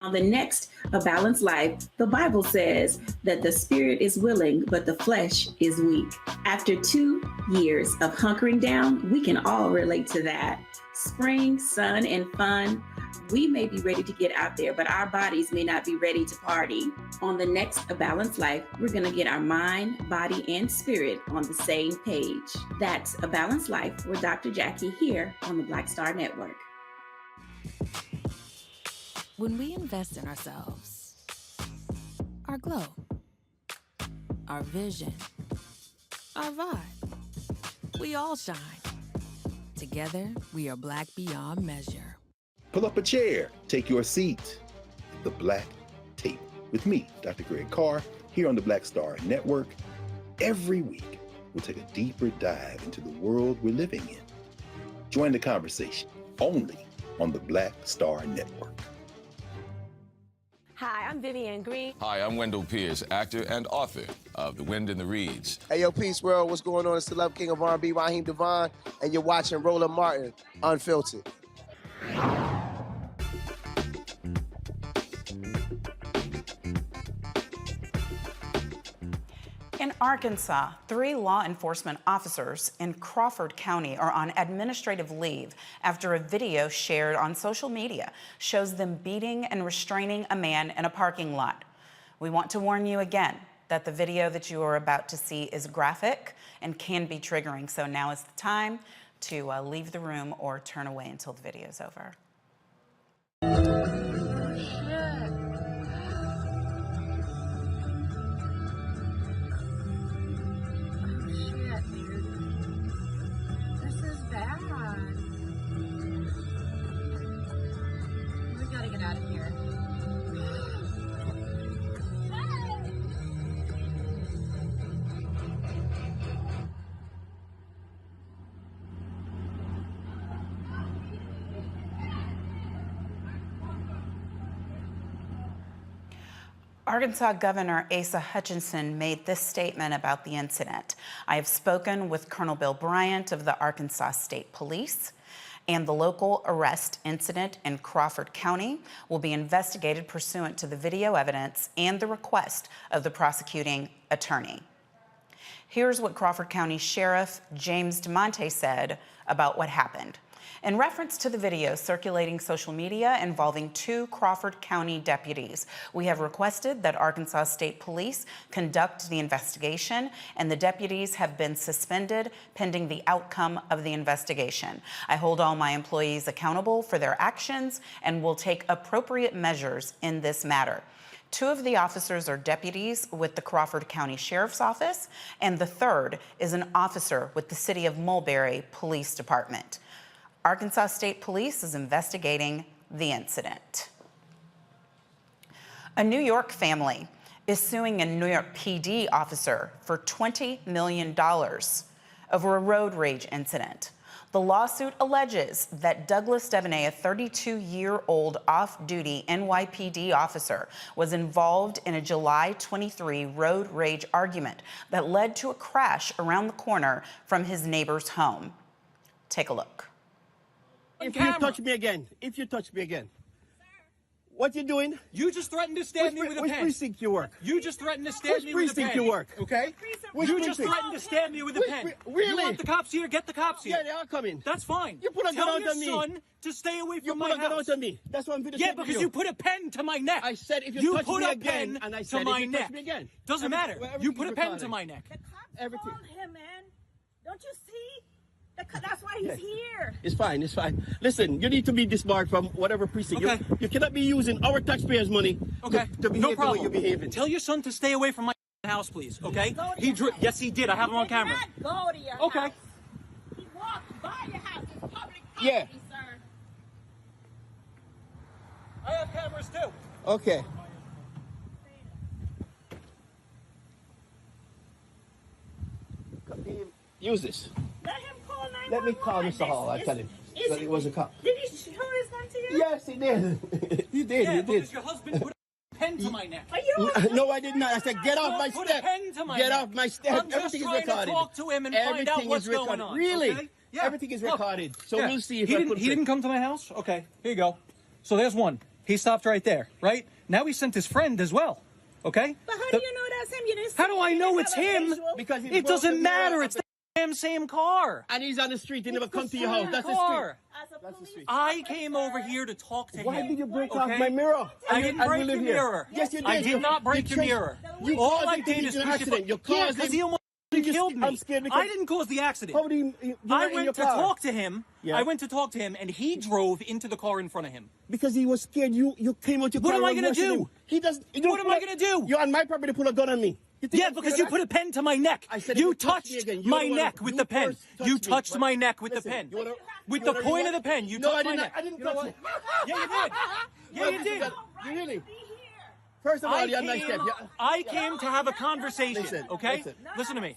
On the next A Balanced Life, the Bible says that the spirit is willing, but the flesh is weak. After 2 years of hunkering down, we can all relate to that. Spring, sun, and fun. We may be ready to get out there, but our bodies may not be ready to party. On the next A Balanced Life, we're gonna get our mind, body, and spirit on the same page. That's A Balanced Life with Dr. Jackie here on the Black Star Network. When we invest in ourselves, our glow, our vision, our vibe, we all shine. Together, we are Black beyond measure. Pull up a chair, take your seat. The Black Tape with me, Dr. Greg Carr, here on the Black Star Network. Every week, we'll take a deeper dive into the world we're living in. Join the conversation only on the Black Star Network. Hi, I'm Vivian Green. Hi, I'm Wendell Pierce, actor and author of The Wind in the Reeds. Hey, yo, Peace World, what's going on? It's the Love King of R&B, Raheem Devon, and you're watching Roland Martin Unfiltered. In Arkansas, 3 law enforcement officers in Crawford County are on administrative leave after a video shared on social media shows them beating and restraining a man in a parking lot. We want to warn you again that the video that you are about to see is graphic and can be triggering, so now is the time to leave the room or turn away until the video is over. Arkansas Governor Asa Hutchinson made this statement about the incident. I have spoken with Colonel Bill Bryant of the Arkansas State Police, and the local arrest incident in Crawford County will be investigated pursuant to the video evidence and the request of the prosecuting attorney. Here's what Crawford County Sheriff James DeMonte said about what happened. In reference to the video circulating social media involving 2 Crawford County deputies, we have requested that Arkansas State Police conduct the investigation, and the deputies have been suspended pending the outcome of the investigation. I hold all my employees accountable for their actions and will take appropriate measures in this matter. 2 of the officers are deputies with the Crawford County Sheriff's Office, and the 3rd is an officer with the City of Mulberry Police Department. Arkansas State Police is investigating the incident. A New York family is suing a New York PD officer for $20 million over a road rage incident. The lawsuit alleges that Douglas Devaney, a 32-year-old off-duty NYPD officer, was involved in a July 23 road rage argument that led to a crash around the corner from his neighbor's home. Take a look. If you touch me again, what you doing? You just threatened to stab me with a pen. Which precinct you work? You just threatened to stab me with a pen. Which precinct you work? Okay? You just threatened to stab me with a pen. Really? You want the cops here? Get the cops here. Yeah, they are coming. That's fine. You put a gun out on me. Tell your son to stay away from my house. You put a gun out on me. That's what I'm going to say. Yeah, because you put a pen to my neck. I said if you touch me again, and I said to my if you neck. touch me again. Doesn't matter. You put a pen to my neck. The cops called him, man. Don't you see? That's why he's here. It's fine. Listen, you need to be disbarred from whatever precinct. Okay. You cannot be using our taxpayers' money to behave the way you're behaving. Tell your son to stay away from my house, please, okay? Go to He your drew. house. Yes, he did. I have him on camera. Did not go to your Okay. house. He walked by your house. It's public property, Yeah. sir. I have cameras too. Okay. Use this. Let him call 911. Let me call Mr. Hall. I tell him that it was a cop. Did he show his gun to you? Yes, he did. He did. Yeah, He did. because your husband put a pen to my neck. Are you? No, I did not. I said, get off my Put step. a pen to my Get neck. off my step. I'm just Everything is trying to recorded. talk to him and find out what's going on. Really? Okay? Yeah. Everything is Look. recorded. So Yeah. we'll see if he I didn't. put He didn't come to my house. Okay, here you go. So there's one. He stopped right there. Right now, he sent his friend as well. Okay. But how do you know that's him? You didn't How see do him. I You know didn't it's have a him? visual? Because he It broke the doesn't mirror matter. of It's the damn same car. And he's on the street. He never come to your same house. That's the car. street. As a police I came over here to talk to him. Why did you break off okay? my mirror? I And didn't and we break live your here. mirror. Yes, you did. I did not break your mirror. You All caused I him to did get is in an push it. accident. You Yeah, caused because him. he almost killed me. I'm scared because I didn't cause the accident. How do you I in went your to car? talk to him. Yeah. I went to talk to him, and he drove into the car in front of him. Because he was scared. You came out your What car. am I and gonna rushed do? him. He does. What am I gonna do? You're on my property to put a gun on me. You think Yeah, I'm because scared you of put a pen to my neck. I said, You if you touch me touched again, you're my the one neck who- with you the pen. first touched You me. touched my neck with Listen, the pen. you wanna- With you the wanna point know of the pen. You No, touched I my did not. neck. I didn't You know touch what? it. Yeah, you did. Yeah, you did. You really? First of all, you're on my step. I came to have a conversation, Listen, okay? Listen to me.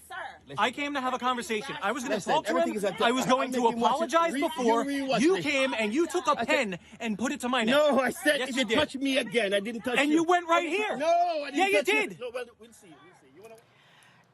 I came to have a conversation. I was going to Listen, talk to him. everything is on- I was going I'm to making watch it. apologize You before. rewatch You this. came and you took a pen and put it to my neck. No, I said Yes, if you you did. touch me again, I didn't touch you. And you went right here. No, I didn't Yeah, you touch you. did. No, well, we'll see. You wanna...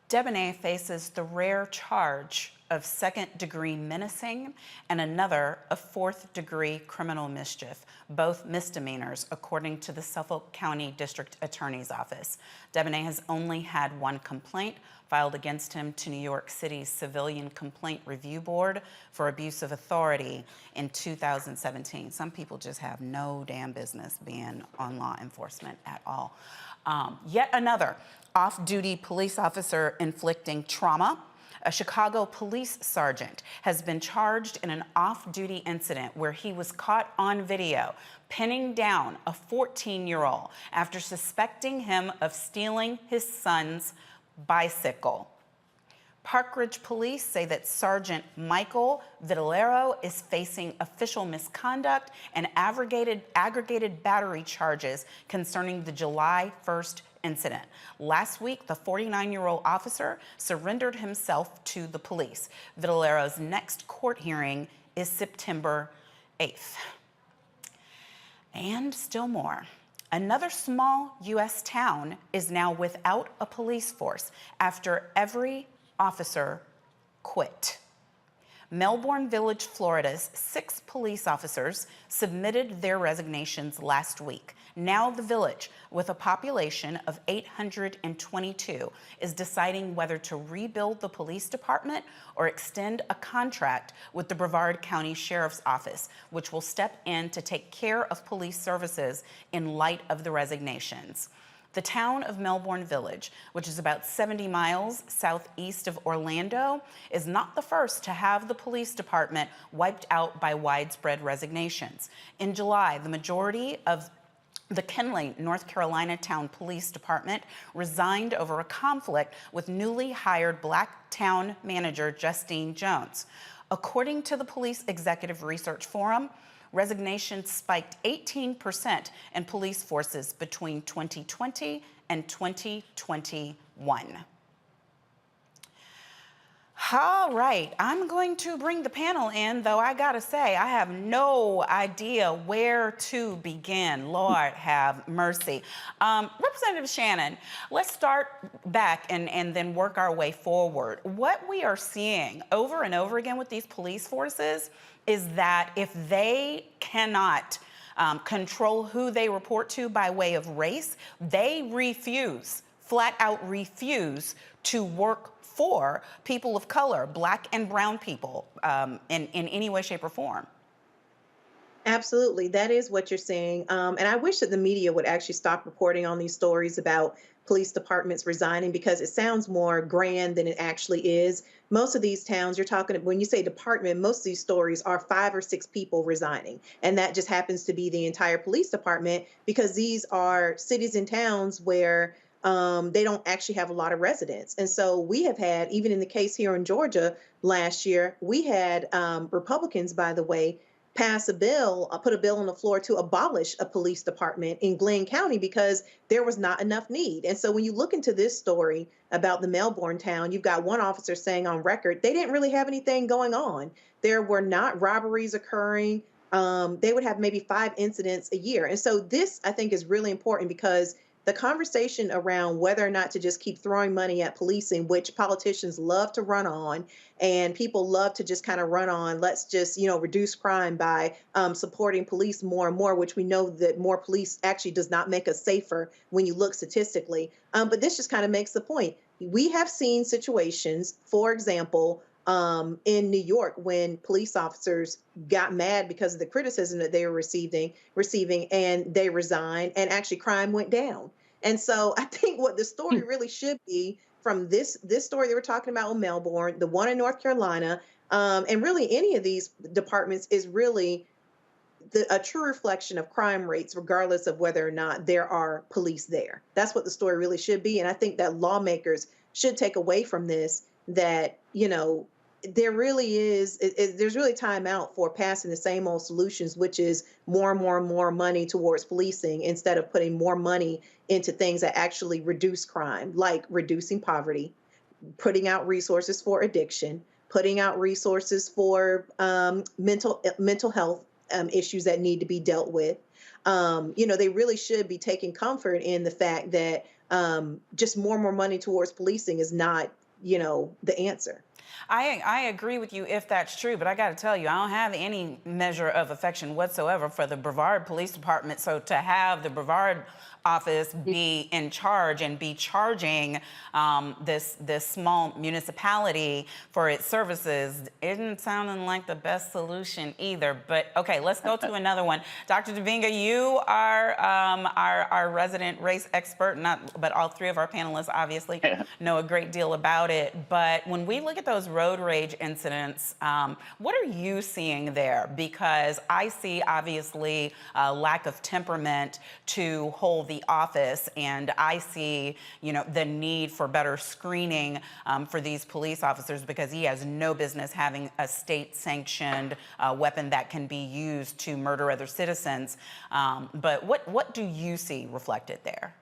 Debonair faces the rare charge of second-degree menacing and another of fourth-degree criminal mischief, both misdemeanors, according to the Suffolk County District Attorney's Office. Debonair has only had one complaint filed against him to New York City's Civilian Complaint Review Board for abuse of authority in 2017. Some people just have no damn business being on law enforcement at all. Yet another off-duty police officer inflicting trauma. A Chicago police sergeant has been charged in an off-duty incident where he was caught on video pinning down a 14-year-old after suspecting him of stealing his son's bicycle. Park Ridge police say that Sergeant Michael Vitellero is facing official misconduct and aggregated battery charges concerning the July 1st incident. Last week, the 49-year-old officer surrendered himself to the police. Vitellero's next court hearing is September 8th. And still more. Another small U.S. town is now without a police force after every officer quit. Melbourne Village, Florida's 6 police officers submitted their resignations last week. Now the village, with a population of 822, is deciding whether to rebuild the police department or extend a contract with the Brevard County Sheriff's Office, which will step in to take care of police services in light of the resignations. The town of Melbourne Village, which is about 70 miles southeast of Orlando, is not the first to have the police department wiped out by widespread resignations. In July, the majority of the Kenly, North Carolina Town Police Department resigned over a conflict with newly hired Black Town Manager Justine Jones. According to the Police Executive Research Forum, resignations spiked 18% in police forces between 2020 and 2021. All right, I'm going to bring the panel in, though I gotta say, I have no idea where to begin. Lord have mercy. Representative Shannon, let's start back and then work our way forward. What we are seeing over and over again with these police forces is that if they cannot control who they report to by way of race, they refuse, flat out refuse to work for people of color, Black and brown people, in any way, shape, or form. Absolutely. That is what you're saying. And I wish that the media would actually stop reporting on these stories about police departments resigning, because it sounds more grand than it actually is. Most of these towns, you're talking, when you say department, most of these stories are 5 or 6 people resigning. And that just happens to be the entire police department, because these are cities and towns where they don't actually have a lot of residents. And so we have had, even in the case here in Georgia last year, we had Republicans, by the way, pass a bill, put a bill on the floor to abolish a police department in Glenn County because there was not enough need. And so when you look into this story about the Melbourne town, you've got one officer saying on record, they didn't really have anything going on. There were not robberies occurring. They would have maybe 5 incidents a year. And so this, I think, is really important because the conversation around whether or not to just keep throwing money at policing, which politicians love to run on, and people love to just kind of run on, let's just, reduce crime by supporting police more and more, which we know that more police actually does not make us safer when you look statistically. But this just kind of makes the point. We have seen situations, for example, in New York, when police officers got mad because of the criticism that they were receiving, and they resigned, and actually crime went down. And so I think what the story really should be from this story that we're talking about in Melbourne, the one in North Carolina, and really any of these departments is really a true reflection of crime rates, regardless of whether or not there are police there. That's what the story really should be. And I think that lawmakers should take away from this that, there really is, there's really time out for passing the same old solutions, which is more and more and more money towards policing instead of putting more money into things that actually reduce crime, like reducing poverty, putting out resources for addiction, putting out resources for mental health issues that need to be dealt with. They really should be taking comfort in the fact that just more and more money towards policing is not, the answer. I agree with you if that's true, but I got to tell you, I don't have any measure of affection whatsoever for the Brevard Police Department. So to have the Brevard office be in charge and be charging this small municipality for its services isn't sounding like the best solution either. But okay, let's go to another one. Dr. Devinga, you are our resident race expert, but all 3 of our panelists obviously know a great deal about it. But when we look at those road rage incidents, what are you seeing there? Because I see obviously a lack of temperament to hold the office, and I see, the need for better screening for these police officers because he has no business having a state-sanctioned weapon that can be used to murder other citizens. But what do you see reflected there?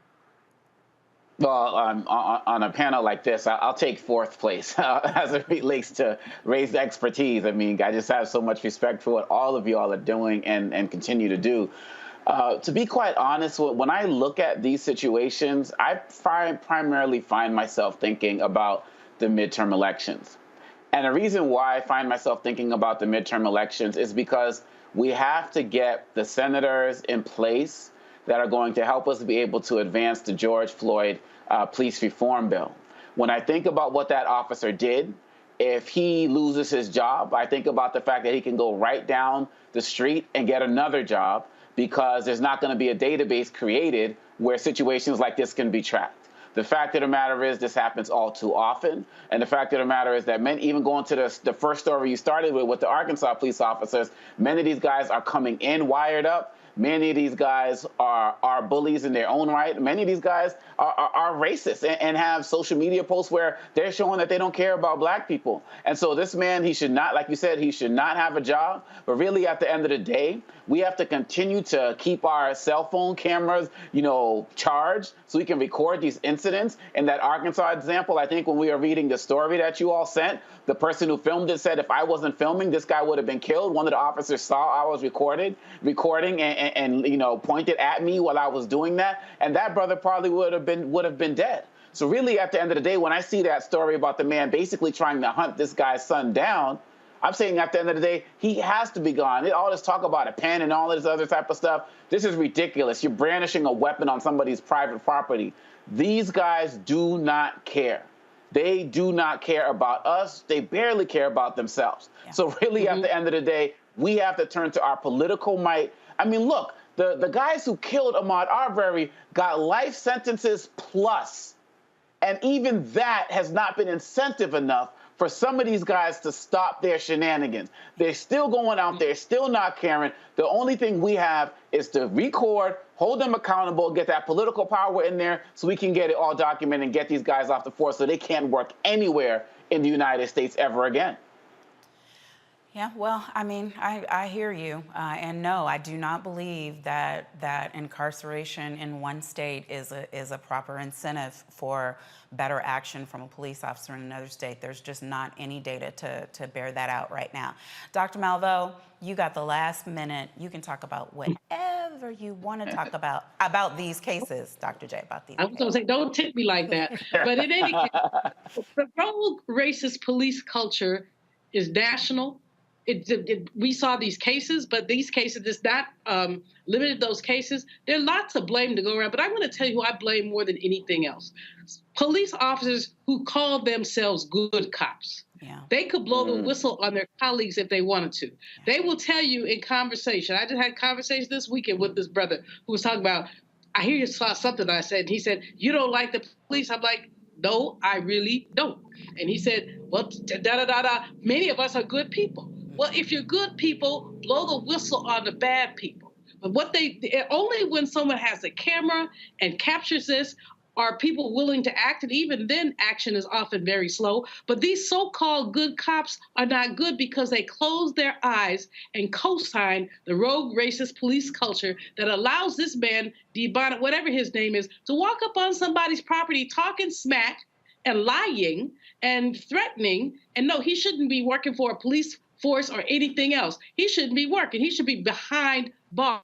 Well, on a panel like this, I'll take 4th place as it relates to raised expertise. I mean, I just have so much respect for what all of you all are doing and continue to do. To be quite honest, when I look at these situations, I primarily find myself thinking about the midterm elections. And the reason why I find myself thinking about the midterm elections is because we have to get the senators in place that are going to help us be able to advance the George Floyd police reform bill. When I think about what that officer did, if he loses his job, I think about the fact that he can go right down the street and get another job because there's not going to be a database created where situations like this can be tracked. The fact of the matter is this happens all too often. And the fact of the matter is that even going to the first story you started with the Arkansas police officers, many of these guys are coming in wired up. Many of these guys are bullies in their own right. Many of these guys are racist and have social media posts where they're showing that they don't care about black people. And so this man, he should not, like you said, he should not have a job. But really, at the end of the day, we have to continue to keep our cell phone cameras, charged so we can record these incidents. In that Arkansas example, I think when we were reading the story that you all sent, the person who filmed it said, if I wasn't filming, this guy would have been killed. One of the officers saw I was recording and pointed at me while I was doing that. And that brother probably would have been dead. So really, at the end of the day, when I see that story about the man basically trying to hunt this guy's son down, I'm saying at the end of the day, he has to be gone. All this talk about a pen and all this other type of stuff, this is ridiculous. You're brandishing a weapon on somebody's private property. These guys do not care. They do not care about us. They barely care about themselves. Yeah. So really, at the end of the day, we have to turn to our political might. I mean, look, the guys who killed Ahmaud Arbery got life sentences plus. And even that has not been incentive enough for some of these guys to stop their shenanigans. They're still going out there, still not caring. The only thing we have is to record, hold them accountable, get that political power in there so we can get it all documented and get these guys off the force so they can't work anywhere in the United States ever again. Yeah, well, I mean, I hear you. And no, I do not believe that incarceration in one state is a proper incentive for better action from a police officer in another state. There's just not any data to bear that out right now. Dr. Malveaux, you got the last minute. You can talk about whatever you want to talk about these cases, Dr. J, about these I was going to say, don't tip me like that. But in any case, the rogue racist police culture is national. We saw these cases, but these cases is not limited to those cases. There are lots of blame to go around, but I'm going to tell you who I blame more than anything else. Police officers who call themselves good cops. Yeah. They could blow the whistle on their colleagues if they wanted to. They will tell you in conversation. I just had a conversation this weekend with this brother who was talking about, I hear you saw something I said, and he said, you don't like the police? I'm like, no, I really don't. And he said, well, da-da-da-da, many of us are good people. Well, if you're good people, blow the whistle on the bad people. But only when someone has a camera and captures this are people willing to act, and even then action is often very slow. But these so-called good cops are not good because they close their eyes and co-sign the rogue racist police culture that allows this man, DeBonnet, whatever his name is, to walk up on somebody's property talking smack and lying and threatening. And no, he shouldn't be working for a police force or anything else. He shouldn't be working. He should be behind bars.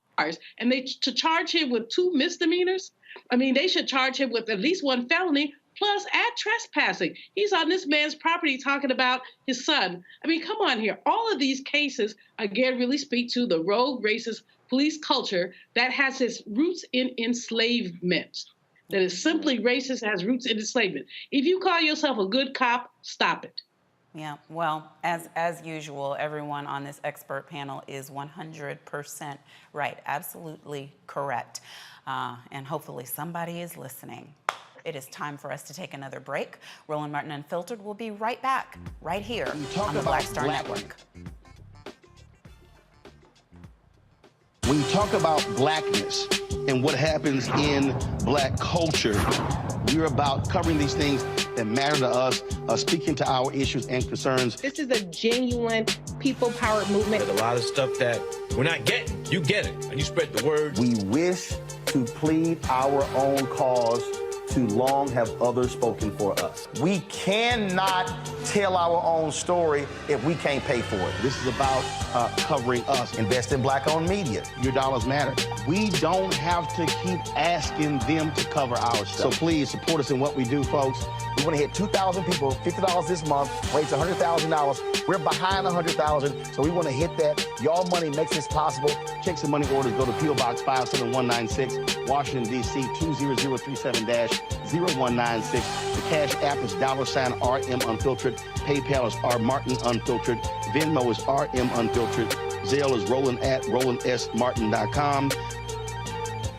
And to charge him with 2 misdemeanors, I mean, they should charge him with at least 1 felony, plus add trespassing. He's on this man's property talking about his son. I mean, come on here. All of these cases, again, really speak to the rogue racist police culture that has its roots in enslavement, that is simply racist, has roots in enslavement. If you call yourself a good cop, stop it. Yeah, well, as usual, everyone on this expert panel is 100% right, absolutely correct. And hopefully somebody is listening. It is time for us to take another break. Roland Martin Unfiltered will be right back, right here on the Black Star Network. When you talk about blackness and what happens in black culture, we're about covering these things that matter to us, speaking to our issues and concerns. This is a genuine people-powered movement. There's a lot of stuff that we're not getting. You get it, and you spread the word. We wish to plead our own cause. Too long have others spoken for us. We cannot tell our own story if we can't pay for it. This is about covering us. Invest in black-owned media. Your dollars matter. We don't have to keep asking them to cover our stuff. So please support us in what we do, folks. We want to hit 2,000 people, $50 this month, raise $100,000. We're behind 100,000, so we want to hit that. Y'all money makes this possible. Checks and money orders go to P.O. Box 57196, Washington, D.C. 20037-0196. The Cash App is $RM Unfiltered. PayPal is R Martin Unfiltered. Venmo is RM Unfiltered. Zelle is Roland at RolandSMartin.com.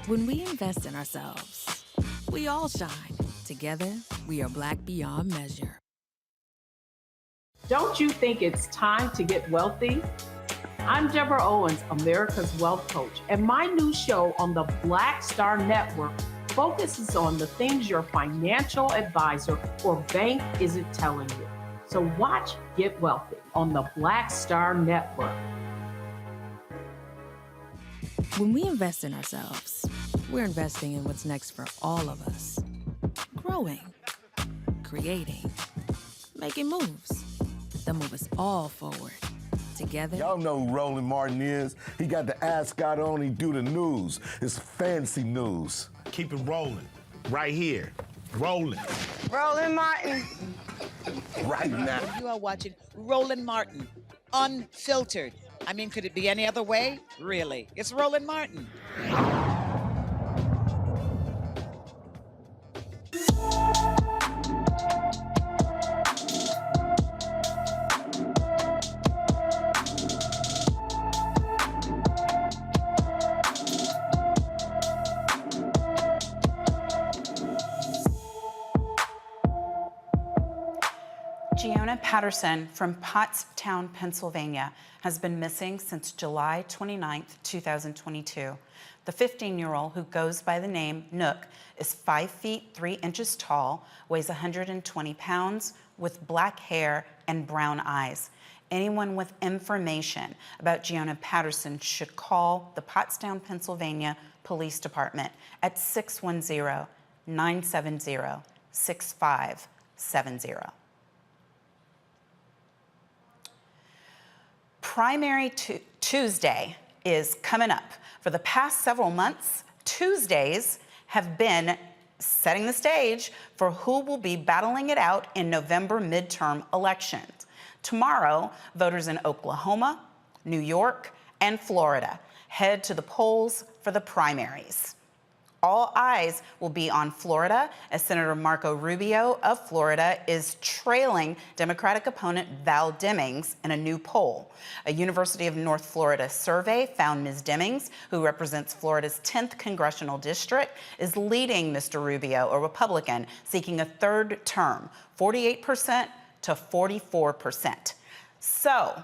When we invest in ourselves, we all shine. Together, we are black beyond measure. Don't you think it's time to get wealthy? I'm Deborah Owens, America's Wealth Coach, and my new show on the Black Star Network focuses on the things your financial advisor or bank isn't telling you. So watch Get Wealthy on the Black Star Network. When we invest in ourselves, we're investing in what's next for all of us. Growing, creating, making moves that move us all forward. Together. Y'all know who Roland Martin is. He got the ascot on, he do the news. It's fancy news. Keep it rolling. Right here. Rolling. Roland Martin. Right now. You are watching Roland Martin, Unfiltered. I mean, could it be any other way? Really? It's Roland Martin. Gianna Patterson from Pottstown, Pennsylvania, has been missing since July 29, 2022. The 15-year-old, who goes by the name Nook, is 5 feet 3 inches tall, weighs 120 pounds, with black hair and brown eyes. Anyone with information about Gianna Patterson should call the Pottstown, Pennsylvania Police Department at 610-970-6570. Primary Tuesday is coming up. For the past several months, Tuesdays have been setting the stage for who will be battling it out in November midterm elections. Tomorrow, voters in Oklahoma, New York, and Florida head to the polls for the primaries. All eyes will be on Florida, as Senator Marco Rubio of Florida is trailing Democratic opponent Val Demings in a new poll. A University of North Florida survey found Ms. Demings, who represents Florida's 10th congressional district, is leading Mr. Rubio, a Republican, seeking a third term, 48% to 44%. So,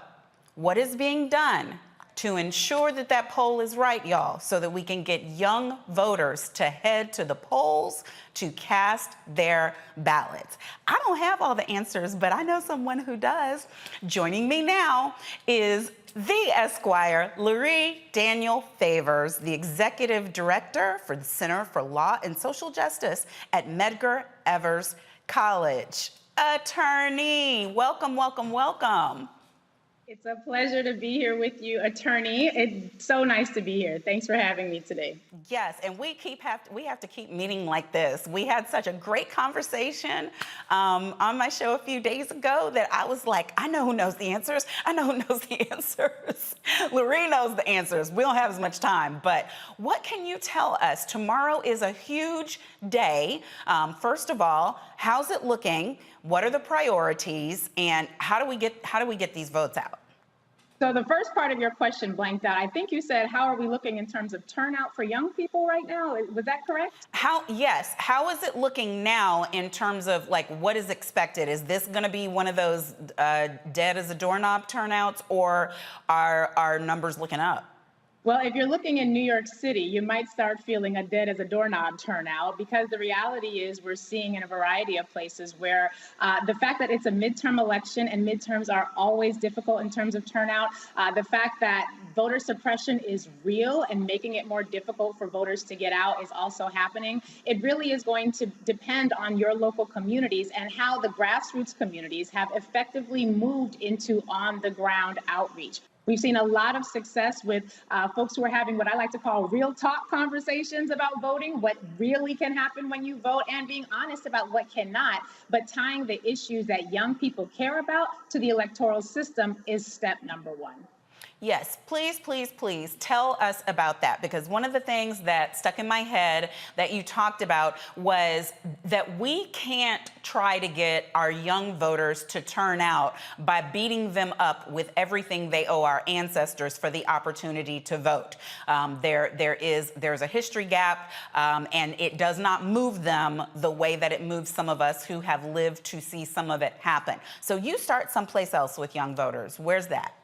what is being done to ensure that that poll is right, y'all, so that we can get young voters to head to the polls to cast their ballots? I don't have all the answers, but I know someone who does. Joining me now is the Esquire, Lurie Daniel Favors, the Executive Director for the Center for Law and Social Justice at Medgar Evers College. Attorney, welcome, welcome, welcome. It's a pleasure to be here with you, attorney. It's so nice to be here. Thanks for having me today. Yes, and we have to keep meeting like this. We had such a great conversation on my show a few days ago that I was like, I know who knows the answers. I know who knows the answers. Lurie knows the answers. We don't have as much time, but what can you tell us? Tomorrow is a huge day. First of all, how's it looking? What are the priorities, and how do we get these votes out? So the first part of your question blanked out. I think you said, how are we looking in terms of turnout for young people right now? Was that correct? Yes. How is it looking now in terms of like what is expected? Is this going to be one of those dead as a doorknob turnouts, or are our numbers looking up? Well, if you're looking in New York City, you might start feeling a dead as a doorknob turnout, because the reality is we're seeing in a variety of places where the fact that it's a midterm election, and midterms are always difficult in terms of turnout, the fact that voter suppression is real and making it more difficult for voters to get out is also happening. It really is going to depend on your local communities and how the grassroots communities have effectively moved into on-the-ground outreach. We've seen a lot of success with folks who are having what I like to call real talk conversations about voting, what really can happen when you vote, and being honest about what cannot, but tying the issues that young people care about to the electoral system is step number one. Yes, please, please, please tell us about that, because one of the things that stuck in my head that you talked about was that we can't try to get our young voters to turn out by beating them up with everything they owe our ancestors for the opportunity to vote. There's a history gap, and it does not move them the way that it moves some of us who have lived to see some of it happen. So you start someplace else with young voters. Where's that?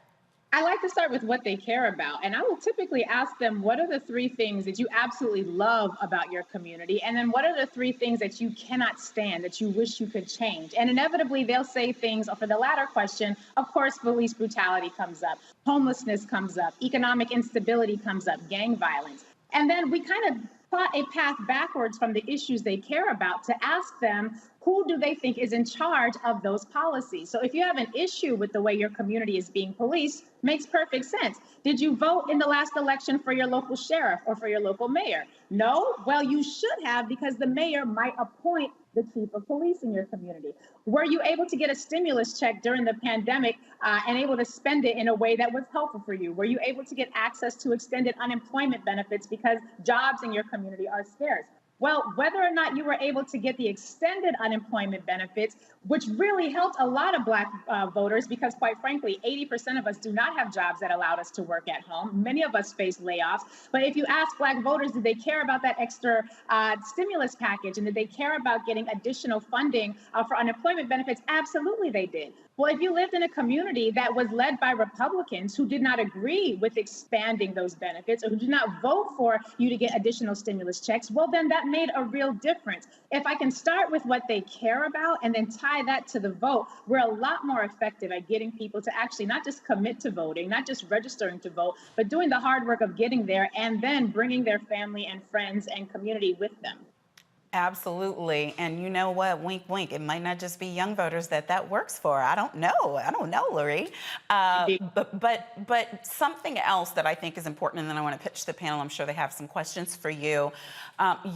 I like to start with what they care about. And I will typically ask them, what are the 3 things that you absolutely love about your community? And then what are the 3 things that you cannot stand, that you wish you could change? And inevitably, they'll say things, or for the latter question, of course, police brutality comes up, homelessness comes up, economic instability comes up, gang violence. And then we kind of plot a path backwards from the issues they care about to ask them, who do they think is in charge of those policies? So if you have an issue with the way your community is being policed, makes perfect sense. Did you vote in the last election for your local sheriff or for your local mayor? No? Well, you should have, because the mayor might appoint the chief of police in your community. Were you able to get a stimulus check during the pandemic and able to spend it in a way that was helpful for you? Were you able to get access to extended unemployment benefits because jobs in your community are scarce? Well, whether or not you were able to get the extended unemployment benefits, which really helped a lot of Black voters, because quite frankly, 80% of us do not have jobs that allowed us to work at home. Many of us face layoffs. But if you ask Black voters, did they care about that extra stimulus package, and did they care about getting additional funding for unemployment benefits? Absolutely they did. Well, if you lived in a community that was led by Republicans who did not agree with expanding those benefits, or who did not vote for you to get additional stimulus checks, well, then that made a real difference. If I can start with what they care about and then tie that to the vote, we're a lot more effective at getting people to actually not just commit to voting, not just registering to vote, but doing the hard work of getting there and then bringing their family and friends and community with them. Absolutely. And you know what? Wink, wink. It might not just be young voters that works for. I don't know, Lori. But something else that I think is important, and then I want to pitch to the panel. I'm sure they have some questions for you.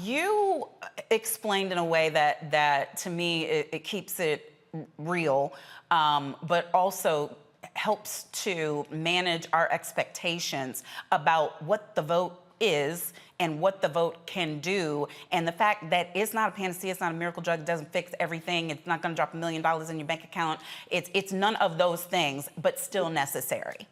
You explained in a way that to me, it keeps it real, but also helps to manage our expectations about what the vote is and what the vote can do, and the fact that it's not a panacea, it's not a miracle drug, it doesn't fix everything, it's not going to drop $1 million in your bank account. It's none of those things, but still necessary.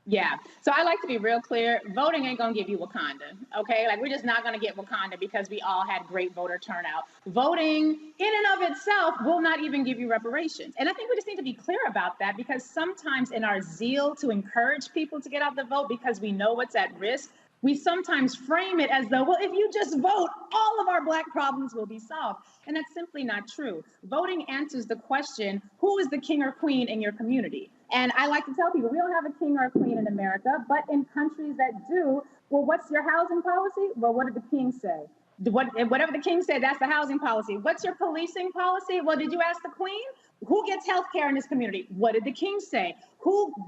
Yeah. So I like to be real clear. Voting ain't going to give you Wakanda. Okay. Like, we're just not going to get Wakanda because we all had great voter turnout. Voting in and of itself will not even give you reparations. And I think we just need to be clear about that, because sometimes in our zeal to encourage people to get out the vote because we know what's at risk, we sometimes frame it as though, well, if you just vote, all of our Black problems will be solved. And that's simply not true. Voting answers the question, who is the king or queen in your community? And I like to tell people, we don't have a king or a queen in America, but in countries that do, well, what's your housing policy? Well, what did the king say? Whatever the king said, that's the housing policy. What's your policing policy? Well, did you ask the queen? Who gets health care in this community? What did the king say?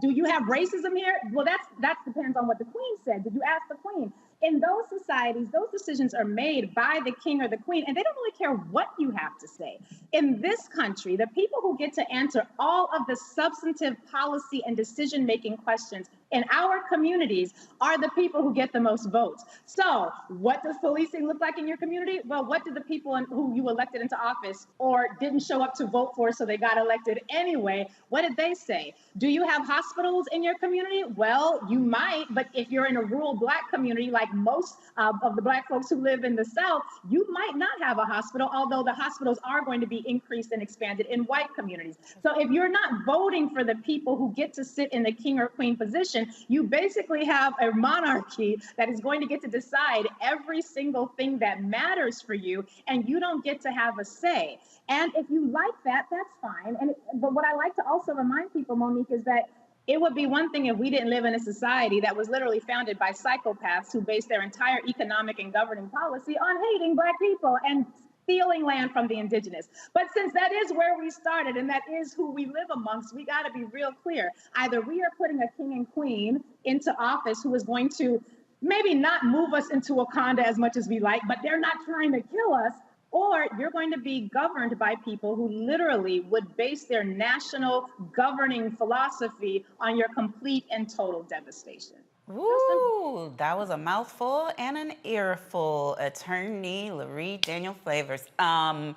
Do you have racism here? Well, that depends on what the queen said. Did you ask the queen? In those societies, those decisions are made by the king or the queen, and they don't really care what you have to say. In this country, the people who get to answer all of the substantive policy and decision-making questions in our communities are the people who get the most votes. So what does policing look like in your community? Well, what did the people who you elected into office or didn't show up to vote for so they got elected anyway, what did they say? Do you have hospitals in your community? Well, you might, but if you're in a rural Black community, like most of the Black folks who live in the South, you might not have a hospital, although the hospitals are going to be increased and expanded in white communities. So if you're not voting for the people who get to sit in the king or queen position, you basically have a monarchy that is going to get to decide every single thing that matters for you, and you don't get to have a say. And if you like that, that's fine. But what I like to also remind people, Monique, is that it would be one thing if we didn't live in a society that was literally founded by psychopaths who base their entire economic and governing policy on hating Black people and stealing land from the indigenous. But since that is where we started and that is who we live amongst, we got to be real clear. Either we are putting a king and queen into office who is going to maybe not move us into Wakanda as much as we like, but they're not trying to kill us, or you're going to be governed by people who literally would base their national governing philosophy on your complete and total devastation. Ooh, that was a mouthful and an earful. Attorney Lori Daniel Flavors. Dr.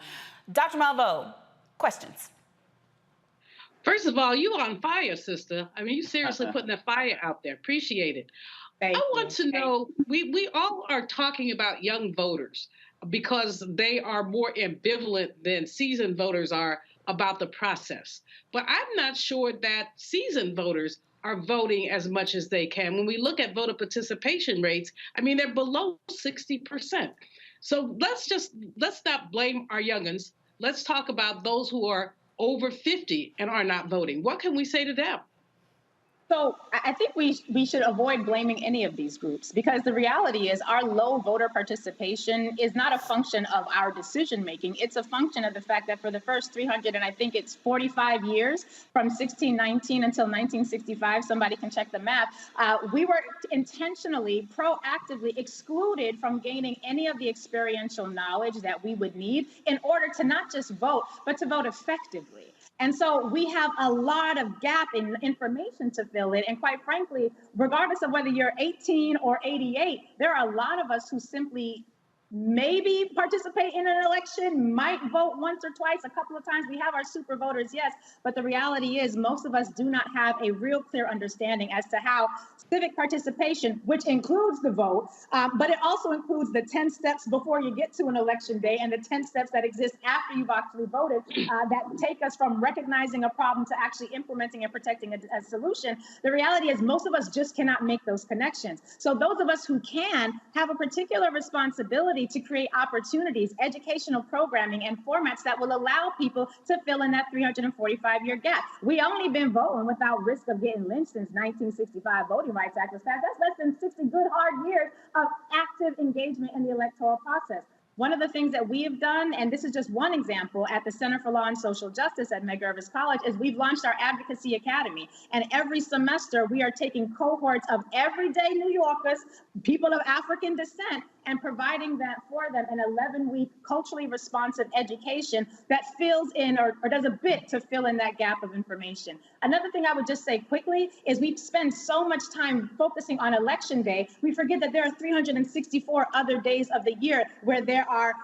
Malveaux, questions? First of all, you on fire, sister. I mean, you seriously putting that fire out there. Appreciate it. I want to know, we all are talking about young voters because they are more ambivalent than seasoned voters are about the process. But I'm not sure that seasoned voters are voting as much as they can. When we look at voter participation rates, I mean, they're below 60%. So let's not blame our youngins. Let's talk about those who are over 50 and are not voting. What can we say to them? So I think we should avoid blaming any of these groups, because the reality is our low voter participation is not a function of our decision making. It's a function of the fact that for the first 300, and I think it's 45 years, from 1619 until 1965, somebody can check the math, we were intentionally, proactively excluded from gaining any of the experiential knowledge that we would need in order to not just vote, but to vote effectively. And so we have a lot of gap in information to fill in. And quite frankly, regardless of whether you're 18 or 88, there are a lot of us who simply maybe participate in an election, might vote once or twice, a couple of times. We have our super voters, yes, but the reality is most of us do not have a real clear understanding as to how civic participation, which includes the vote, but it also includes the 10 steps before you get to an election day and the 10 steps that exist after you've actually voted that take us from recognizing a problem to actually implementing and protecting a solution. The reality is most of us just cannot make those connections. So those of us who can have a particular responsibility to create opportunities, educational programming, and formats that will allow people to fill in that 345-year gap. We only been voting without risk of getting lynched since 1965 Voting Rights Act was passed. That's less than 60 good hard years of active engagement in the electoral process. One of the things that we have done, and this is just one example, at the Center for Law and Social Justice at Medgar College, is we've launched our Advocacy Academy. And every semester, we are taking cohorts of everyday New Yorkers, people of African descent, and providing that for them an 11-week culturally responsive education that fills in or does a bit to fill in that gap of information. Another thing I would just say quickly is we spend so much time focusing on Election Day, we forget that there are 364 other days of the year where there are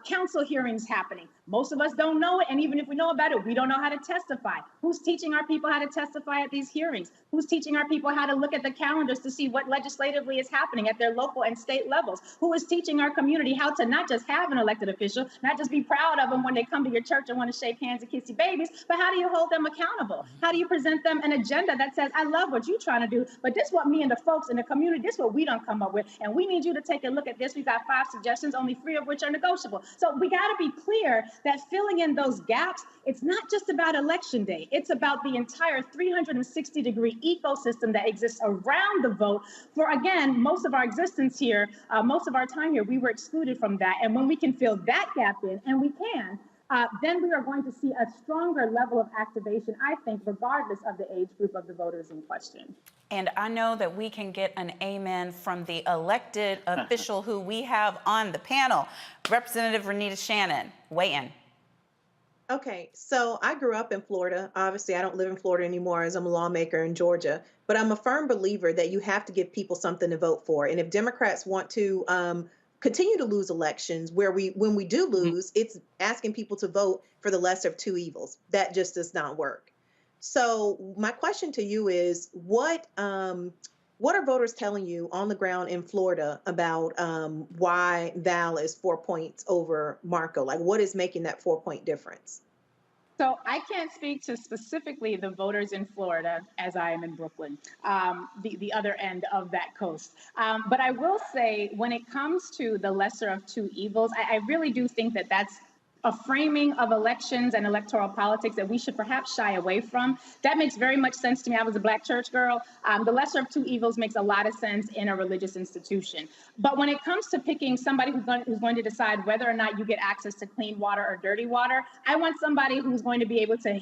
council hearings happening. Most of us don't know it, and even if we know about it, we don't know how to testify. Who's teaching our people how to testify at these hearings? Who's teaching our people how to look at the calendars to see what legislatively is happening at their local and state levels? Who is teaching our community how to not just have an elected official, not just be proud of them when they come to your church and want to shake hands and kiss your babies, but how do you hold them accountable? How do you present them an agenda that says, I love what you're trying to do, but this is what me and the folks in the community, this is what we done come up with, and we need you to take a look at this. We've got 5 suggestions, only 3 of which are negotiable. So we got to be clear that filling in those gaps, it's not just about Election Day. It's about the entire 360-degree ecosystem that exists around the vote. For, again, most of our existence here, most of our time here, we were excluded from that. And when we can fill that gap in, and we can, then we are going to see a stronger level of activation, I think, regardless of the age group of the voters in question. And I know that we can get an amen from the elected official who we have on the panel. Representative Renita Shannon, weigh in. Okay, so I grew up in Florida. Obviously, I don't live in Florida anymore as I'm a lawmaker in Georgia, but I'm a firm believer that you have to give people something to vote for. And if Democrats want to continue to lose elections, when we do lose, it's asking people to vote for the lesser of two evils. That just does not work. So my question to you is, what are voters telling you on the ground in Florida about why Val is 4 points over Marco? Like, what is making that 4-point difference? So I can't speak to specifically the voters in Florida as I am in Brooklyn, the other end of that coast. But I will say when it comes to the lesser of two evils, I really do think that that's a framing of elections and electoral politics that we should perhaps shy away from. That makes very much sense to me. I was a Black church girl. The lesser of two evils makes a lot of sense in a religious institution. But when it comes to picking somebody who's going to decide whether or not you get access to clean water or dirty water, I want somebody who's going to be able to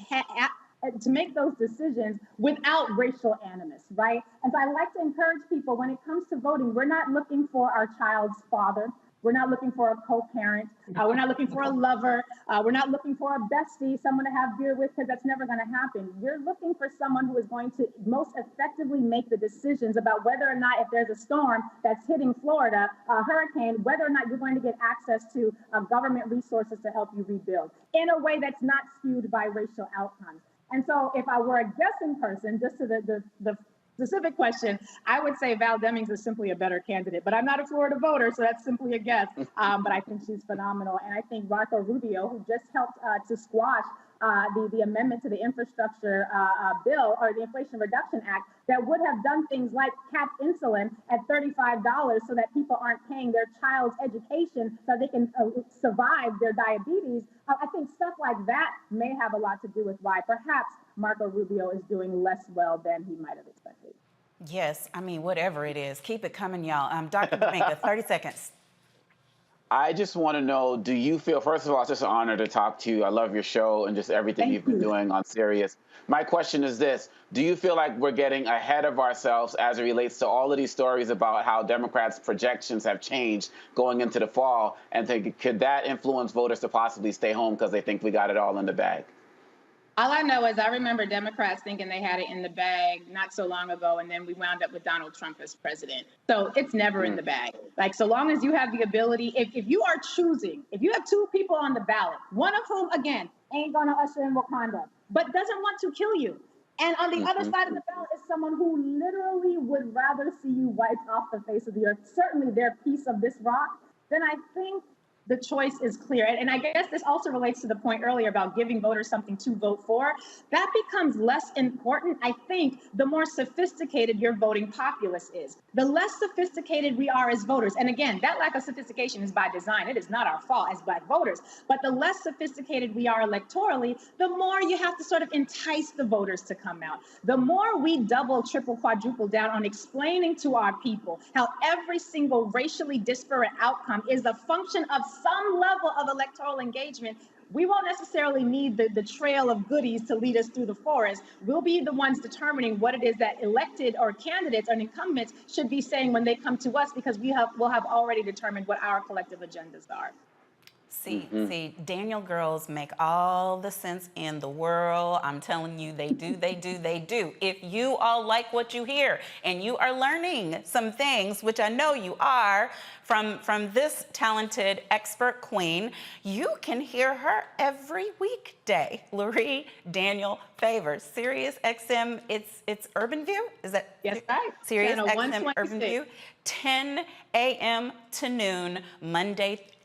make those decisions without racial animus, right? And so I like to encourage people when it comes to voting, we're not looking for our child's father. We're not looking for a co-parent. We're not looking for a lover. We're not looking for a bestie, someone to have beer with, because that's never going to happen. You're looking for someone who is going to most effectively make the decisions about whether or not, if there's a storm that's hitting Florida, a hurricane, whether or not you're going to get access to government resources to help you rebuild in a way that's not skewed by racial outcomes. And so if I were a guessing person, just to the specific question, I would say Val Demings is simply a better candidate, but I'm not a Florida voter, so that's simply a guess. But I think she's phenomenal. And I think Marco Rubio, who just helped to squash the amendment to the infrastructure bill, or the Inflation Reduction Act, that would have done things like cap insulin at $35 so that people aren't paying their child's education so they can survive their diabetes. I think stuff like that may have a lot to do with why perhaps Marco Rubio is doing less well than he might have expected. Yes, I mean, whatever it is, keep it coming, y'all. Dr. Dominga, 30 seconds. I just want to know, do you feel, first of all, it's just an honor to talk to you. I love your show and just everything you've been doing on Sirius. My question is this: do you feel like we're getting ahead of ourselves as it relates to all of these stories about how Democrats' projections have changed going into the fall? And could that influence voters to possibly stay home because they think we got it all in the bag? All I know is I remember Democrats thinking they had it in the bag not so long ago, and then we wound up with Donald Trump as president. So it's never in the bag. Like, so long as you have the ability, if you are choosing, if you have two people on the ballot, one of whom, again, ain't going to usher in Wakanda, but doesn't want to kill you, and on the other side of the ballot is someone who literally would rather see you wiped off the face of the earth, certainly their piece of this rock, then I think the choice is clear. And I guess this also relates to the point earlier about giving voters something to vote for. That becomes less important, I think, the more sophisticated your voting populace is. The less sophisticated we are as voters, and again, that lack of sophistication is by design. It is not our fault as Black voters. But the less sophisticated we are electorally, the more you have to sort of entice the voters to come out. The more we double, triple, quadruple down on explaining to our people how every single racially disparate outcome is a function of some level of electoral engagement, we won't necessarily need the trail of goodies to lead us through the forest. We'll be the ones determining what it is that elected or candidates or incumbents should be saying when they come to us, because we'll have already determined what our collective agendas are. See, Daniel girls make all the sense in the world. I'm telling you, they do. If you all like what you hear and you are learning some things, which I know you are, from this talented expert queen, you can hear her every weekday. Lurie Daniel Favors, Sirius XM, it's Urban View? Is that? Yes, right. Sirius XM Urban View, 10 a.m. to noon,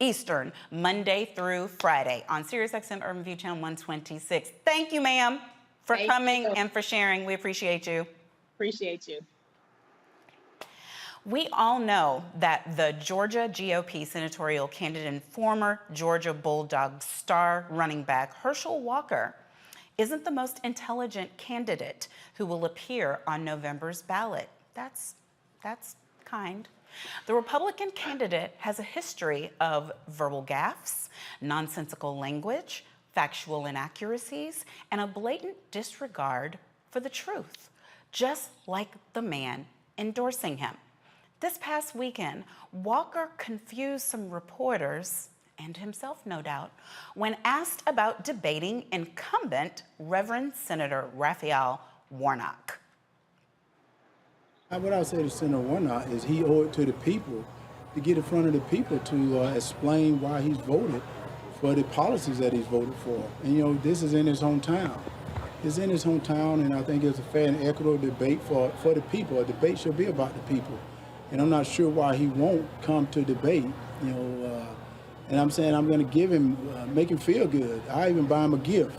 Eastern, Monday through Friday on Sirius XM Urban View Channel 126. Thank you, ma'am, for coming and for sharing. We appreciate you. Appreciate you. We all know that the Georgia GOP senatorial candidate and former Georgia Bulldogs star running back Herschel Walker isn't the most intelligent candidate who will appear on November's ballot. That's kind. The Republican candidate has a history of verbal gaffes, nonsensical language, factual inaccuracies, and a blatant disregard for the truth, just like the man endorsing him. This past weekend, Walker confused some reporters, and himself no doubt, when asked about debating incumbent Reverend Senator Raphael Warnock. What I say to Senator Warnock is he owed it to the people to get in front of the people to explain why he's voted for the policies that he's voted for. And this is in his hometown. It's in his hometown, and I think it's a fair and equitable debate for the people. A debate should be about the people. And I'm not sure why he won't come to debate, and I'm saying I'm going to give him, make him feel good. I even buy him a gift.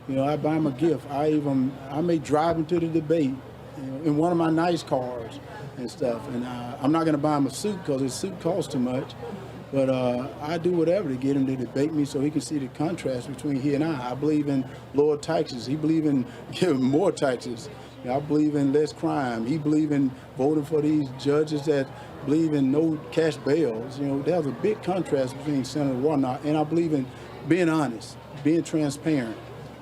I buy him a gift. I may drive him to the debate, in one of my nice cars and stuff. And I'm not going to buy him a suit because his suit costs too much. But I do whatever to get him to debate me so he can see the contrast between he and I. I believe in lower taxes. He believes in giving more taxes. I believe in less crime. He believes in voting for these judges that believe in no cash bails. There's a big contrast between Senator Warnock, and I believe in being honest, being transparent.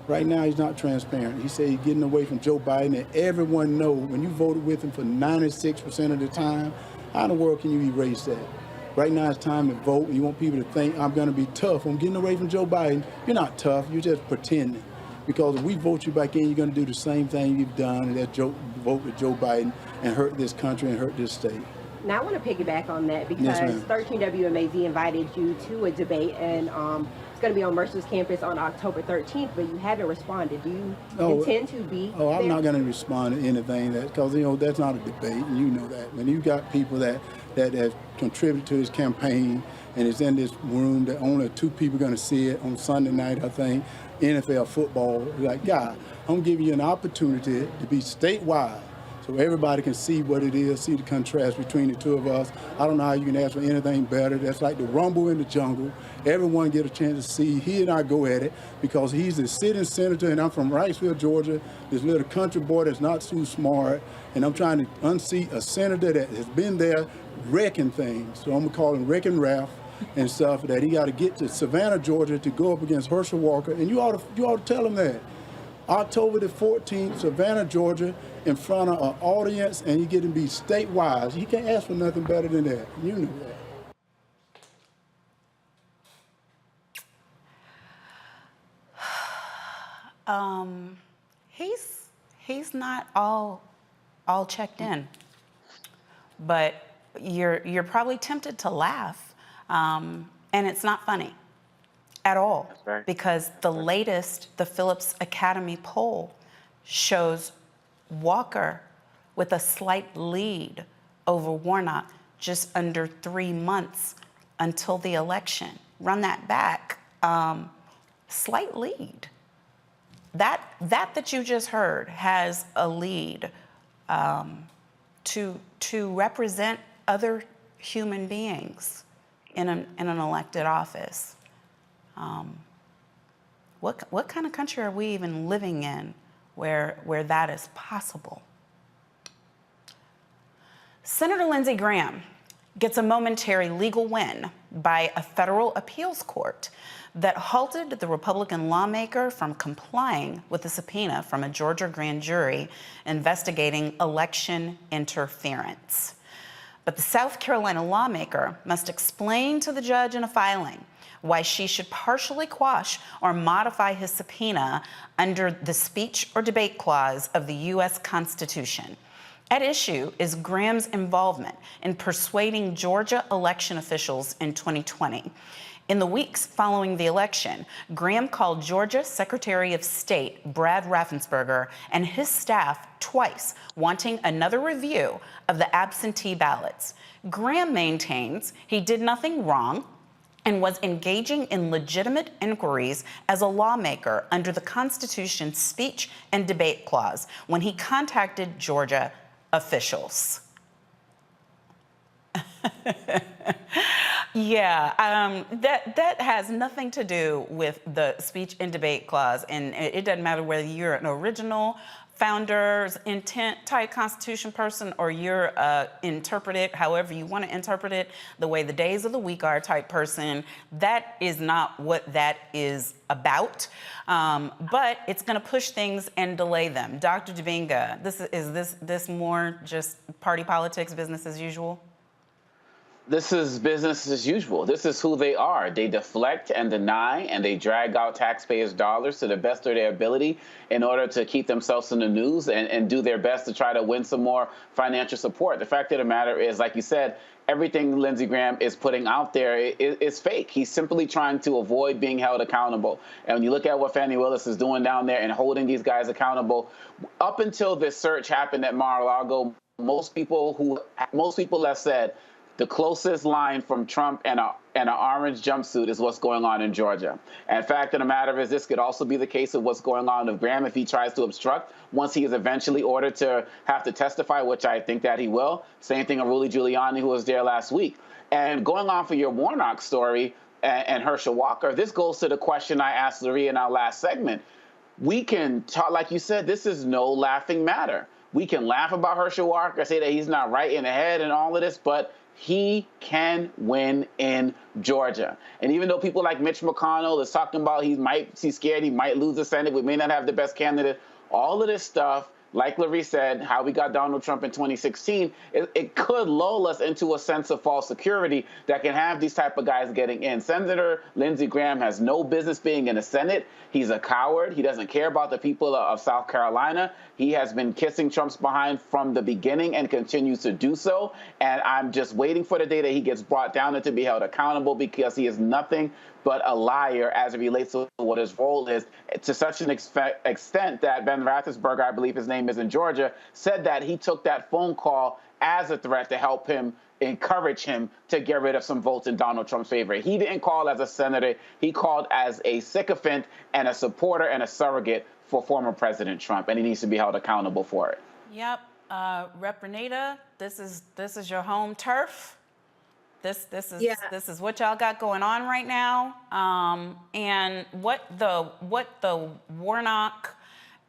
Right now, he's not transparent. He said he's getting away from Joe Biden, and everyone knows when you voted with him for 96% of the time, how in the world can you erase that? Right now, it's time to vote. You want people to think, I'm going to be tough. I'm getting away from Joe Biden. You're not tough. You're just pretending. Because if we vote you back in, you're going to do the same thing you've done, and that's vote with Joe Biden and hurt this country and hurt this state. Now, I want to piggyback on that because 13 WMAZ invited you to a debate, and it's going to be on Mercer's campus on October 13th, but you haven't responded. Do you intend to be there? I'm not going to respond to anything because, that's not a debate, and you know that. When you got people that have contributed to this campaign and it's in this room that only 2 people are going to see it on Sunday night, I think, NFL football, like, God, I'm giving you an opportunity to be statewide so everybody can see what it is, see the contrast between the two of us. I don't know how you can ask for anything better. That's like the rumble in the jungle. Everyone get a chance to see. He and I go at it because he's the sitting senator, and I'm from Wrightsville, Georgia, this little country boy that's not too smart, and I'm trying to unseat a senator that has been there wrecking things. So I'm going to call him Wrecking Ralph and stuff, that he got to get to Savannah, Georgia to go up against Herschel Walker, and you ought to tell him that. October the 14th, Savannah, Georgia, in front of an audience, and he get to be statewide. He can't ask for nothing better than that. You know that. He's not all checked in, but you're probably tempted to laugh, and it's not funny at all. That's right. Because the latest, the Phillips Academy poll shows Walker with a slight lead over Warnock, just under 3 months until the election. Run that back, slight lead. That you just heard has a lead to represent other human beings in an elected office. What kind of country are we even living in where that is possible? Senator Lindsey Graham gets a momentary legal win by a federal appeals court that halted the Republican lawmaker from complying with a subpoena from a Georgia grand jury investigating election interference. But the South Carolina lawmaker must explain to the judge in a filing why she should partially quash or modify his subpoena under the speech or debate clause of the U.S. Constitution. At issue is Graham's involvement in persuading Georgia election officials in 2020. In the weeks following the election, Graham called Georgia Secretary of State Brad Raffensperger and his staff twice, wanting another review of the absentee ballots. Graham maintains he did nothing wrong and was engaging in legitimate inquiries as a lawmaker under the Constitution's speech and debate clause when he contacted Georgia officials. Yeah, that has nothing to do with the speech and debate clause, and it doesn't matter whether you're an original founder's intent type Constitution person or you're interpret it however you want to interpret it, the way the days of the week are type person. That is not what that is about, but it's going to push things and delay them. Dr. Demings, is this more just party politics, business as usual? This is business as usual. This is who they are. They deflect and deny, and they drag out taxpayers' dollars to the best of their ability in order to keep themselves in the news and do their best to try to win some more financial support. The fact of the matter is, like you said, everything Lindsey Graham is putting out there is fake. He's simply trying to avoid being held accountable. And when you look at what Fani Willis is doing down there and holding these guys accountable, up until this search happened at Mar-a-Lago, most people have said the closest line from Trump and an orange jumpsuit is what's going on in Georgia. And the fact of the matter is, this could also be the case of what's going on with Graham if he tries to obstruct once he is eventually ordered to have to testify, which I think that he will. Same thing of Rudy Giuliani, who was there last week. And going on for your Warnock story and Herschel Walker, this goes to the question I asked Larry in our last segment. We can talk, like you said, this is no laughing matter. We can laugh about Herschel Walker, say that he's not right in the head and all of this, but he can win in Georgia. And even though people like Mitch McConnell is talking about he's scared he might lose the Senate, we may not have the best candidate, all of this stuff, like Larry said, how we got Donald Trump in 2016, it could lull us into a sense of false security that can have these type of guys getting in. Senator Lindsey Graham has no business being in the Senate. He's a coward. He doesn't care about the people of South Carolina. He has been kissing Trump's behind from the beginning and continues to do so. And I'm just waiting for the day that he gets brought down and to be held accountable, because he is nothing but a liar as it relates to what his role is, to such an extent that Ben Raffensperger, I believe his name is in Georgia, said that he took that phone call as a threat to help him, encourage him to get rid of some votes in Donald Trump's favor. He didn't call as a senator. He called as a sycophant and a supporter and a surrogate for former President Trump, and he needs to be held accountable for it. Yep. Rep. Renita, this is your home turf. This is what y'all got going on right now, and what the Warnock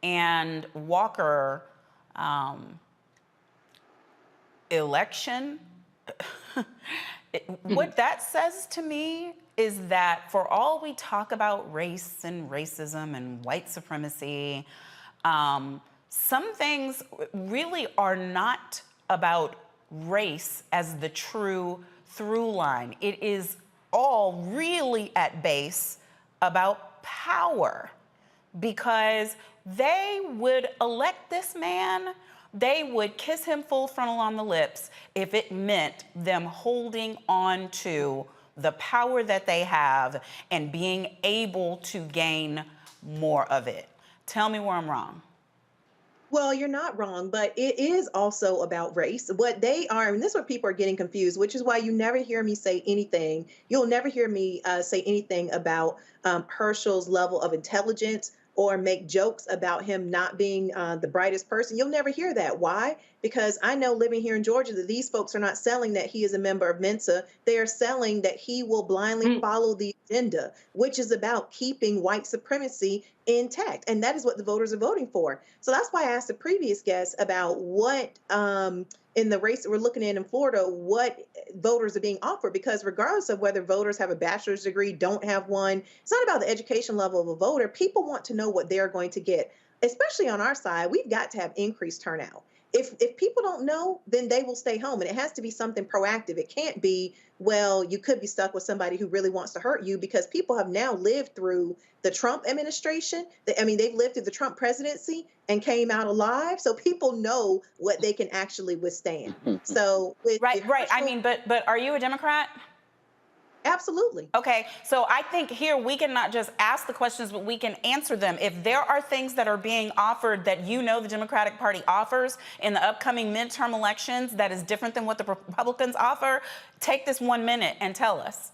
and Walker election. What that says to me is that for all we talk about race and racism and white supremacy, some things really are not about race as the true through line. It is all really at base about power, because they would elect this man, they would kiss him full frontal on the lips if it meant them holding on to the power that they have and being able to gain more of it. Tell me where I'm wrong. Well, you're not wrong, but it is also about race. What they are, and this is where people are getting confused, which is why you never hear me say anything. You'll never hear me say anything about Herschel's level of intelligence or make jokes about him not being the brightest person. You'll never hear that. Why? Because I know living here in Georgia that these folks are not selling that he is a member of Mensa. They are selling that he will blindly follow the agenda, which is about keeping white supremacy intact. And that is what the voters are voting for. So that's why I asked the previous guest about what in the race that we're looking at in Florida, what voters are being offered, because regardless of whether voters have a bachelor's degree, don't have one, it's not about the education level of a voter. People want to know what they're going to get, especially on our side. We've got to have increased turnout. If people don't know, then they will stay home, and it has to be something proactive. It can't be, well, you could be stuck with somebody who really wants to hurt you, because people have now lived through the Trump administration. I mean, they've lived through the Trump presidency and came out alive. So people know what they can actually withstand. So right. I mean, but are you a Democrat? Absolutely. Okay, so I think here we can not just ask the questions, but we can answer them. If there are things that are being offered that you know the Democratic Party offers in the upcoming midterm elections that is different than what the Republicans offer, take this 1 minute and tell us.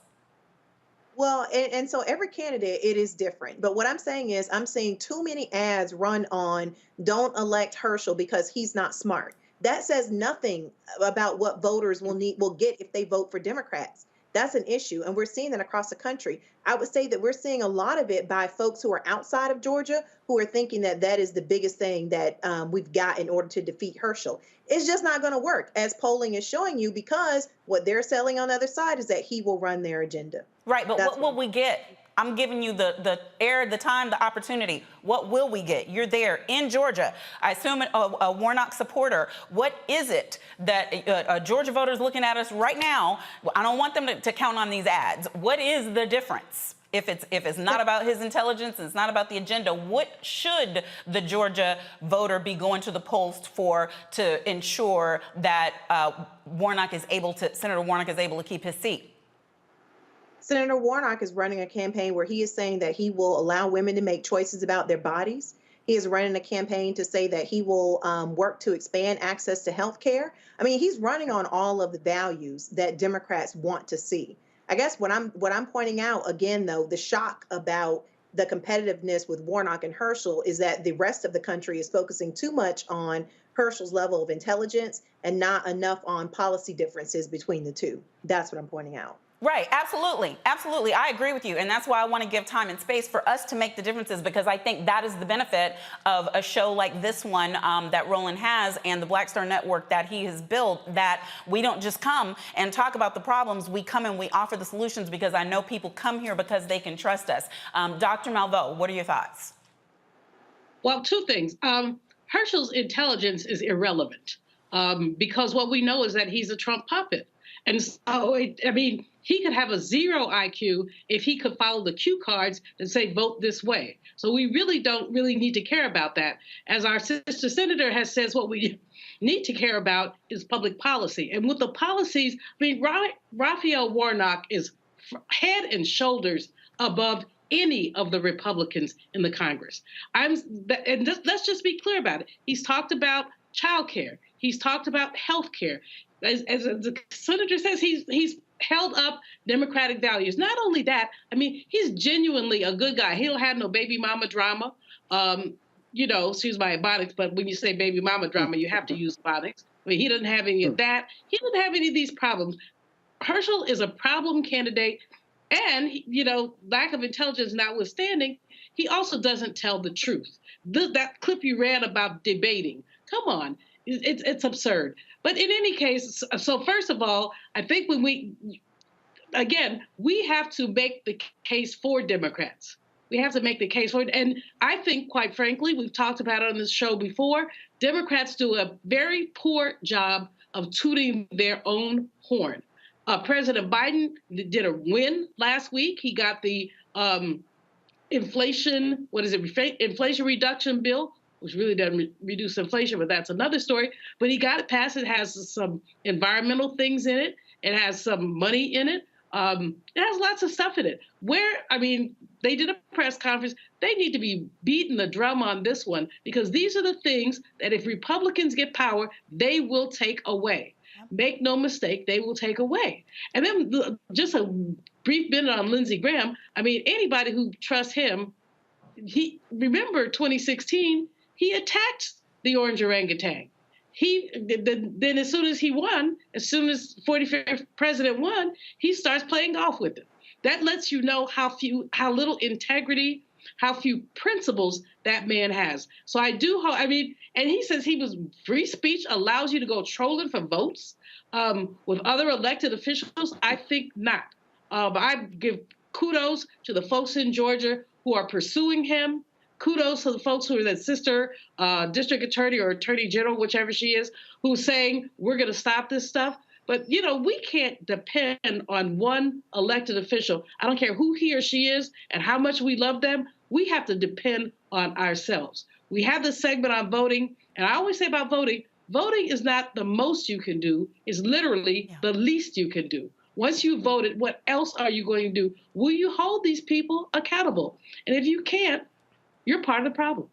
Well, and so every candidate, it is different. But what I'm saying is I'm seeing too many ads run on don't elect Herschel because he's not smart. That says nothing about what voters will get if they vote for Democrats. That's an issue, and we're seeing that across the country. I would say that we're seeing a lot of it by folks who are outside of Georgia who are thinking that that is the biggest thing that we've got in order to defeat Herschel. It's just not going to work, as polling is showing you, because what they're selling on the other side is that he will run their agenda. Right, but what will we get? I'm giving you the air, the time, the opportunity. What will we get? You're there in Georgia. I assume a Warnock supporter. What is it that Georgia voters looking at us right now? I don't want them to count on these ads. What is the difference? If it's not about his intelligence, it's not about the agenda, what should the Georgia voter be going to the polls for to ensure that Senator Warnock is able to keep his seat? Senator Warnock is running a campaign where he is saying that he will allow women to make choices about their bodies. He is running a campaign to say that he will work to expand access to health care. I mean, he's running on all of the values that Democrats want to see. I guess what I'm pointing out, again, though, the shock about the competitiveness with Warnock and Herschel is that the rest of the country is focusing too much on Herschel's level of intelligence and not enough on policy differences between the two. That's what I'm pointing out. Right, absolutely, absolutely. I agree with you, and that's why I want to give time and space for us to make the differences, because I think that is the benefit of a show like this one that Roland has and the Black Star Network that he has built, that we don't just come and talk about the problems, we come and we offer the solutions, because I know people come here because they can trust us. Dr. Malveaux, what are your thoughts? Well, two things. Herschel's intelligence is irrelevant because what we know is that he's a Trump puppet. And so, I mean, he could have a 0 IQ if he could follow the cue cards and say, vote this way. So we really don't need to care about that. As our sister senator has said, what we need to care about is public policy. And with the policies, I mean, Raphael Warnock is head and shoulders above any of the Republicans in the Congress. Let's just be clear about it. He's talked about child care. He's talked about health care. As the senator says, he's held up democratic values. Not only that, I mean, he's genuinely a good guy. He don't have no baby mama drama. Excuse my ebonics, but when you say baby mama drama, you have to use ebonics. I mean, he doesn't have any of that. He doesn't have any of these problems. Herschel is a problem candidate, and, lack of intelligence notwithstanding, he also doesn't tell the truth. That clip you ran about debating, come on, it's absurd. But in any case, so first of all, I think when we have to make the case for Democrats. We have to make the case for it. And I think, quite frankly, we've talked about it on this show before, Democrats do a very poor job of tooting their own horn. President Biden did a win last week. He got the inflation, inflation reduction bill, which really doesn't reduce inflation, but that's another story. But he got it passed. It has some environmental things in it. It has some money in it. It has lots of stuff in it. They did a press conference. They need to be beating the drum on this one, because these are the things that if Republicans get power, they will take away. Make no mistake, they will take away. And then just a brief minute on Lindsey Graham. Anybody who trusts him, remember 2016, he attacked the orange orangutan. Then as soon as he won, as soon as 45th president won, he starts playing golf with him. That lets you know how little integrity, how few principles that man has. So and he says free speech allows you to go trolling for votes with other elected officials. I think not. But I give kudos to the folks in Georgia who are pursuing him. Kudos to the folks who are that sister district attorney or attorney general, whichever she is, who's saying we're going to stop this stuff. But, we can't depend on one elected official. I don't care who he or she is and how much we love them. We have to depend on ourselves. We have this segment on voting. And I always say about voting is not the most you can do. It's literally the least you can do. Once you voted, what else are you going to do? Will you hold these people accountable? And if you can't, you're part of the problem.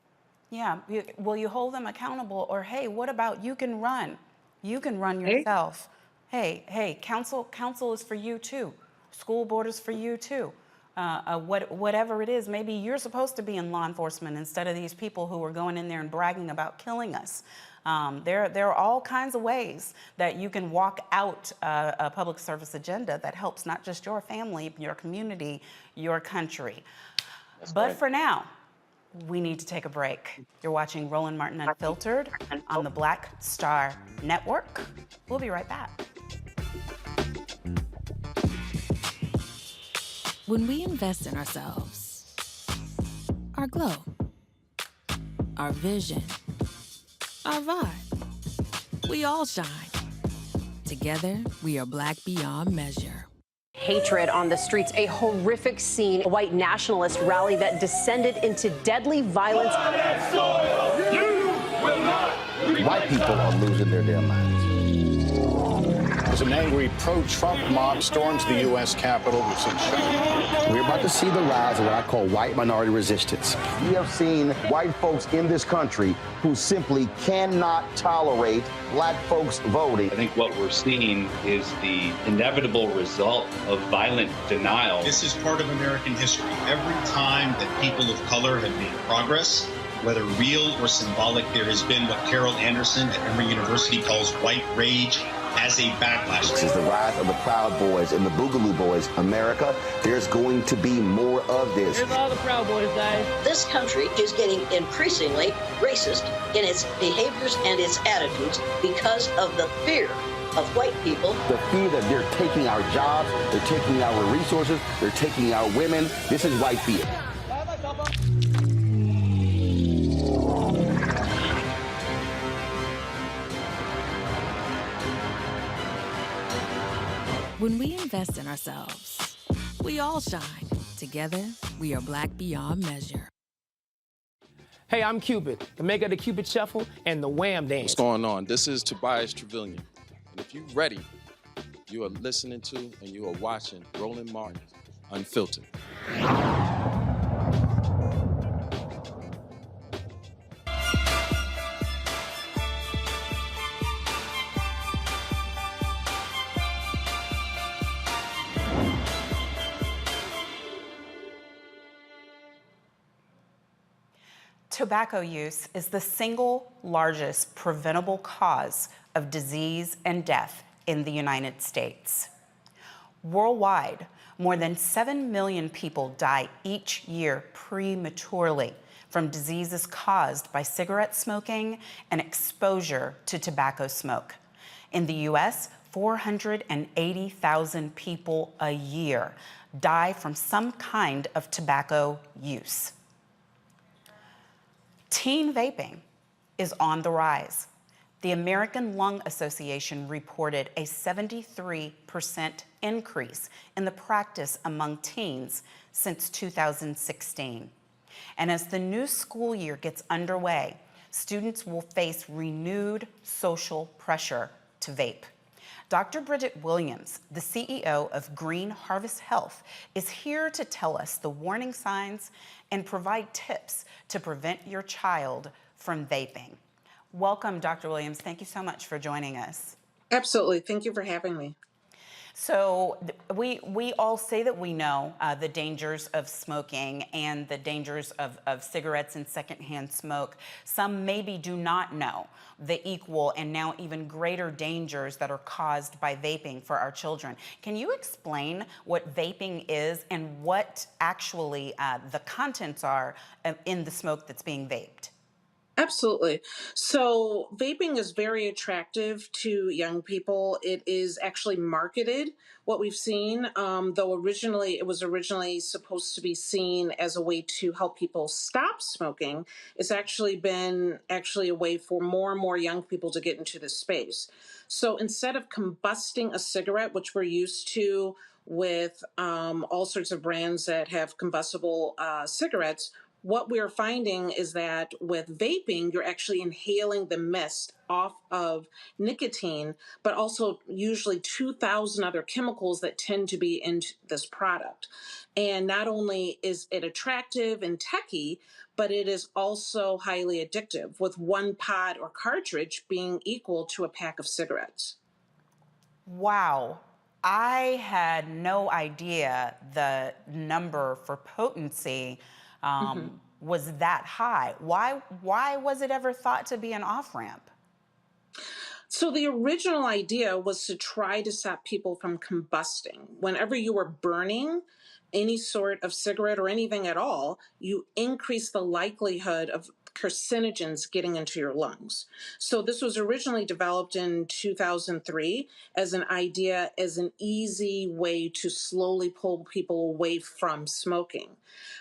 Yeah. Will you hold them accountable? Or, hey, what about you can run? You can run yourself. Hey, council is for you too. School board is for you too. Whatever it is, maybe you're supposed to be in law enforcement instead of these people who are going in there and bragging about killing us. There are all kinds of ways that you can walk out a public service agenda that helps not just your family, your community, your country. But for now, we need to take a break. You're watching Roland Martin Unfiltered on the Black Star Network. We'll be right back. When we invest in ourselves, our glow, our vision, our vibe, we all shine. Together, we are black beyond measure. Hatred on the streets, a horrific scene, a white nationalist rally that descended into deadly violence. White people are losing their damn minds. As an angry pro-Trump mob storms the U.S. Capitol, we've seen shooting. We're about to see the rise of what I call white minority resistance. We have seen white folks in this country who simply cannot tolerate black folks voting. I think what we're seeing is the inevitable result of violent denial. This is part of American history. Every time that people of color have made progress, whether real or symbolic, there has been what Carol Anderson at Emory University calls white rage as a backlash. This is the rise of the Proud Boys and the Boogaloo Boys. America, there's going to be more of this. Here's all the Proud Boys, guys. This country is getting increasingly racist in its behaviors and its attitudes because of the fear of white people. The fear that they're taking our jobs, they're taking our resources, they're taking our women. This is white fear. When we invest in ourselves, we all shine. Together, we are black beyond measure. Hey, I'm Cupid, the maker of the Cupid Shuffle and the Wham Dance. What's going on? This is Tobias Trevelyan. And if you're ready, you are listening to and you are watching Roland Martin Unfiltered. Tobacco use is the single largest preventable cause of disease and death in the United States. Worldwide, more than 7 million people die each year prematurely from diseases caused by cigarette smoking and exposure to tobacco smoke. In the US, 480,000 people a year die from some kind of tobacco use. Teen vaping is on the rise. The American Lung Association reported a 73% increase in the practice among teens since 2016. And as the new school year gets underway, students will face renewed social pressure to vape. Dr. Bridget Williams, the CEO of Green Harvest Health, is here to tell us the warning signs and provide tips to prevent your child from vaping. Welcome, Dr. Williams. Thank you so much for joining us. Absolutely. Thank you for having me. So we all say that we know the dangers of smoking and the dangers of cigarettes and secondhand smoke. Some maybe do not know the equal and now even greater dangers that are caused by vaping for our children. Can you explain what vaping is and what actually the contents are in the smoke that's being vaped? Absolutely. So vaping is very attractive to young people. It is actually marketed, what we've seen, though it was originally supposed to be seen as a way to help people stop smoking. It's actually been a way for more and more young people to get into this space. So instead of combusting a cigarette, which we're used to with all sorts of brands that have combustible cigarettes, what we're finding is that with vaping, you're actually inhaling the mist off of nicotine, but also usually 2,000 other chemicals that tend to be in this product. And not only is it attractive and techy, but it is also highly addictive, with one pod or cartridge being equal to a pack of cigarettes. Wow. I had no idea the number for potency was that high. Why was it ever thought to be an off-ramp? So the original idea was to try to stop people from combusting. Whenever you were burning any sort of cigarette or anything at all, you increase the likelihood of carcinogens getting into your lungs. So this was originally developed in 2003 as an idea, as an easy way to slowly pull people away from smoking.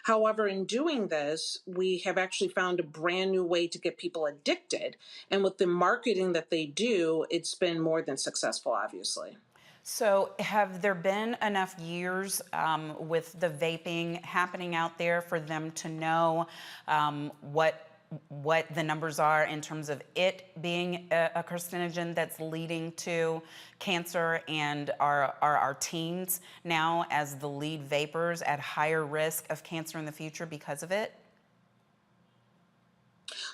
However, in doing this, we have actually found a brand new way to get people addicted. And with the marketing that they do, it's been more than successful, obviously. So have there been enough years with the vaping happening out there for them to know what the numbers are in terms of it being a carcinogen that's leading to cancer, and are our teens now as the lead vapors at higher risk of cancer in the future because of it?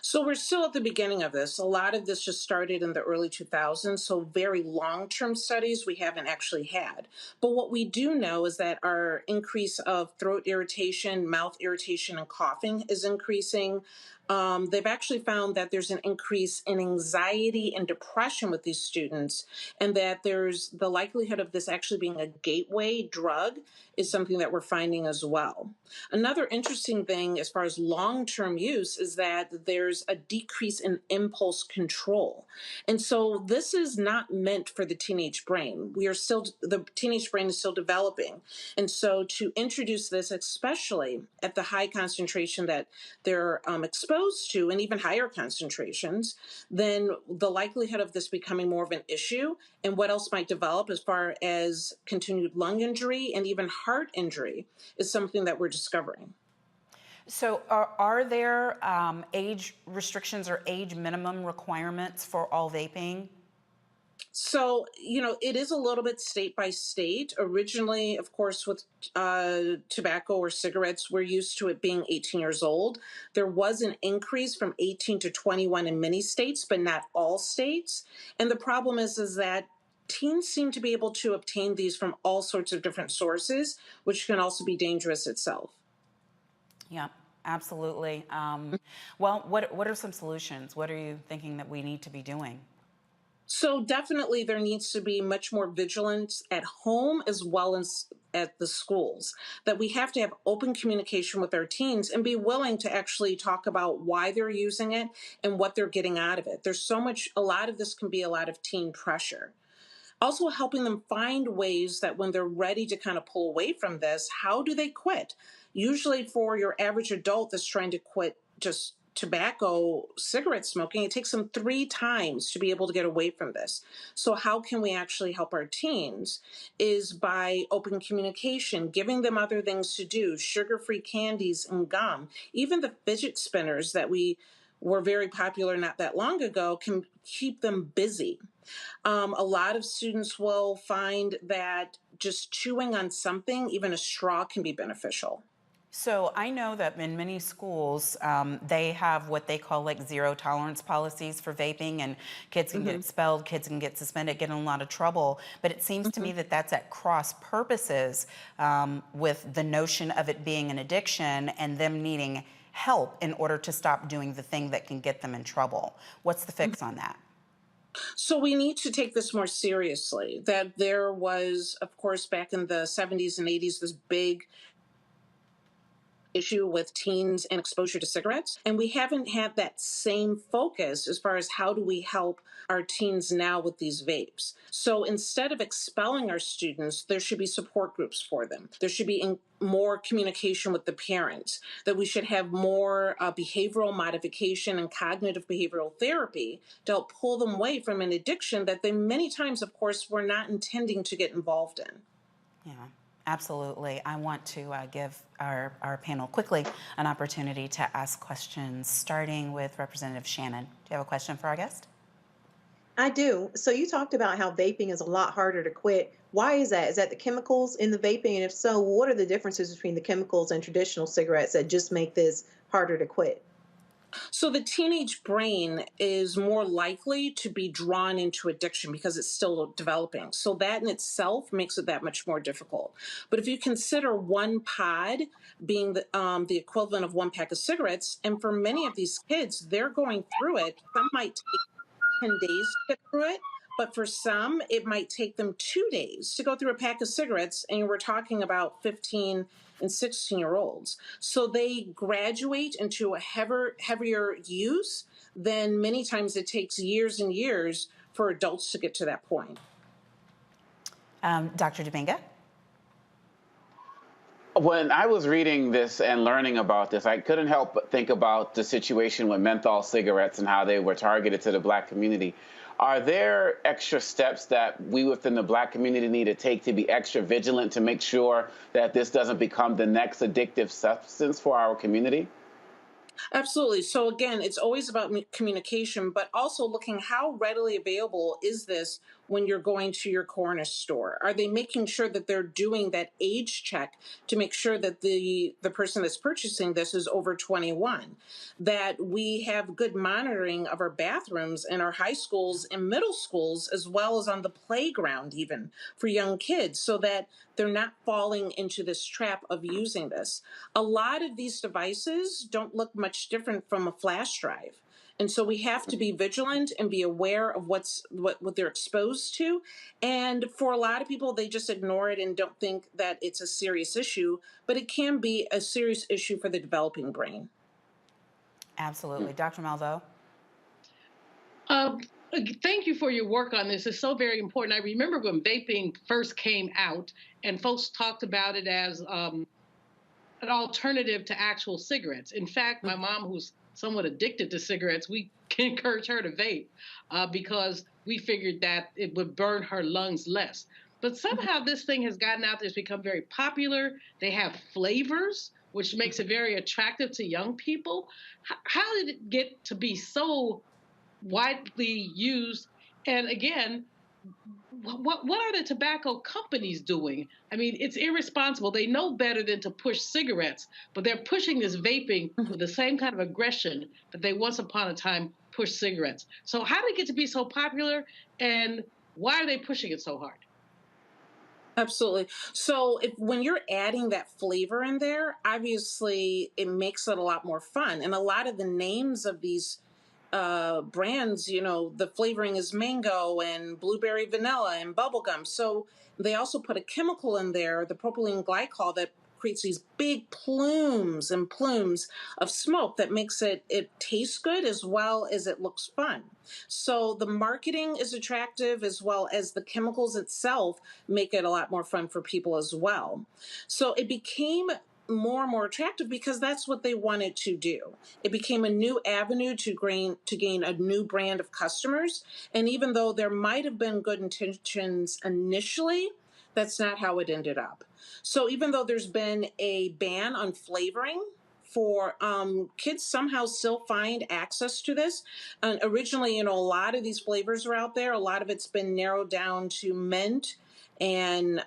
So we're still at the beginning of this. A lot of this just started in the early 2000s, so very long-term studies we haven't actually had. But what we do know is that our increase of throat irritation, mouth irritation, and coughing is increasing. They've actually found that there's an increase in anxiety and depression with these students, and that there's the likelihood of this actually being a gateway drug is something that we're finding as well. Another interesting thing as far as long-term use is that there's a decrease in impulse control. And so this is not meant for the teenage brain. The teenage brain is still developing. And so to introduce this, especially at the high concentration that they're exposed to, and even higher concentrations, then the likelihood of this becoming more of an issue and what else might develop as far as continued lung injury and even heart injury is something that we're discovering. So are there age restrictions or age minimum requirements for all vaping? So, it is a little bit state by state. Originally, of course, with tobacco or cigarettes, we're used to it being 18 years old. There was an increase from 18 to 21 in many states, but not all states. And the problem is that teens seem to be able to obtain these from all sorts of different sources, which can also be dangerous itself. Yeah, absolutely. Well, what are some solutions? What are you thinking that we need to be doing? So definitely there needs to be much more vigilance at home as well as at the schools, that we have to have open communication with our teens and be willing to actually talk about why they're using it and what they're getting out of it. There's a lot of this can be a lot of teen pressure. Also helping them find ways that when they're ready to kind of pull away from this, how do they quit? Usually for your average adult that's trying to quit just tobacco cigarette smoking, it takes them 3 times to be able to get away from this. So how can we actually help our teens is by open communication, giving them other things to do, sugar-free candies and gum, even the fidget spinners that were very popular not that long ago can keep them busy. A lot of students will find that just chewing on something, even a straw, can be beneficial. So I know that in many schools, they have what they call like zero tolerance policies for vaping, and kids can get expelled, kids can get suspended, get in a lot of trouble. But it seems to me that that's at cross purposes with the notion of it being an addiction and them needing help in order to stop doing the thing that can get them in trouble. What's the fix on that? So we need to take this more seriously. That there was, of course, back in the 70s and 80s, this big issue with teens and exposure to cigarettes. And we haven't had that same focus as far as how do we help our teens now with these vapes. So instead of expelling our students, there should be support groups for them. There should be more communication with the parents, that we should have more behavioral modification and cognitive behavioral therapy to help pull them away from an addiction that they many times, of course, were not intending to get involved in. Yeah. Absolutely. I want to give our panel quickly an opportunity to ask questions, starting with Representative Shannon. Do you have a question for our guest? I do. So you talked about how vaping is a lot harder to quit. Why is that? Is that the chemicals in the vaping? And if so, what are the differences between the chemicals and traditional cigarettes that just make this harder to quit? So the teenage brain is more likely to be drawn into addiction because it's still developing. So that in itself makes it that much more difficult. But if you consider one pod being the equivalent of 1 pack of cigarettes, and for many of these kids, they're going through it. Some might take 10 days to get through it, but for some, it might take them 2 days to go through a pack of cigarettes, and we're talking about 15 and 16-year-olds. So they graduate into a heavier use, then many times it takes years and years for adults to get to that point. Dr. Dominga? When I was reading this and learning about this, I couldn't help but think about the situation with menthol cigarettes and how they were targeted to the Black community. Are there extra steps that we within the Black community need to take to be extra vigilant to make sure that this doesn't become the next addictive substance for our community? Absolutely. So again, it's always about communication, but also looking how readily available is this when you're going to your corner store? Are they making sure that they're doing that age check to make sure that the person that's purchasing this is over 21? That we have good monitoring of our bathrooms in our high schools and middle schools, as well as on the playground even for young kids, so that they're not falling into this trap of using this. A lot of these devices don't look much different from a flash drive. And so we have to be vigilant and be aware of what they're exposed to. And for a lot of people, they just ignore it and don't think that it's a serious issue, but it can be a serious issue for the developing brain. Absolutely. Dr. Malveaux? Thank you for your work on this. It's so very important. I remember when vaping first came out and folks talked about it as an alternative to actual cigarettes. In fact, my mom, who's somewhat addicted to cigarettes, we encourage her to vape because we figured that it would burn her lungs less. But somehow this thing has gotten out there. It's become very popular. They have flavors, which makes it very attractive to young people. How did it get to be so widely used? And again, what are the tobacco companies doing? I mean, it's irresponsible. They know better than to push cigarettes, but they're pushing this vaping with the same kind of aggression that they once upon a time pushed cigarettes. So how did it get to be so popular, and why are they pushing it so hard? Absolutely. So when you're adding that flavor in there, obviously it makes it a lot more fun. And a lot of the names of these brands, you know, the flavoring is mango and blueberry vanilla and bubblegum. So they also put a chemical in there, the propylene glycol, that creates these big plumes and plumes of smoke that makes it taste good as well as it looks fun. So the marketing is attractive, as well as the chemicals itself make it a lot more fun for people as well. So it became more and more attractive because that's what they wanted to do. It became a new avenue to gain a new brand of customers. And even though there might have been good intentions initially, that's not how it ended up. So even though there's been a ban on flavoring, for kids somehow still find access to this. And originally, a lot of these flavors are out there. A lot of it's been narrowed down to mint and,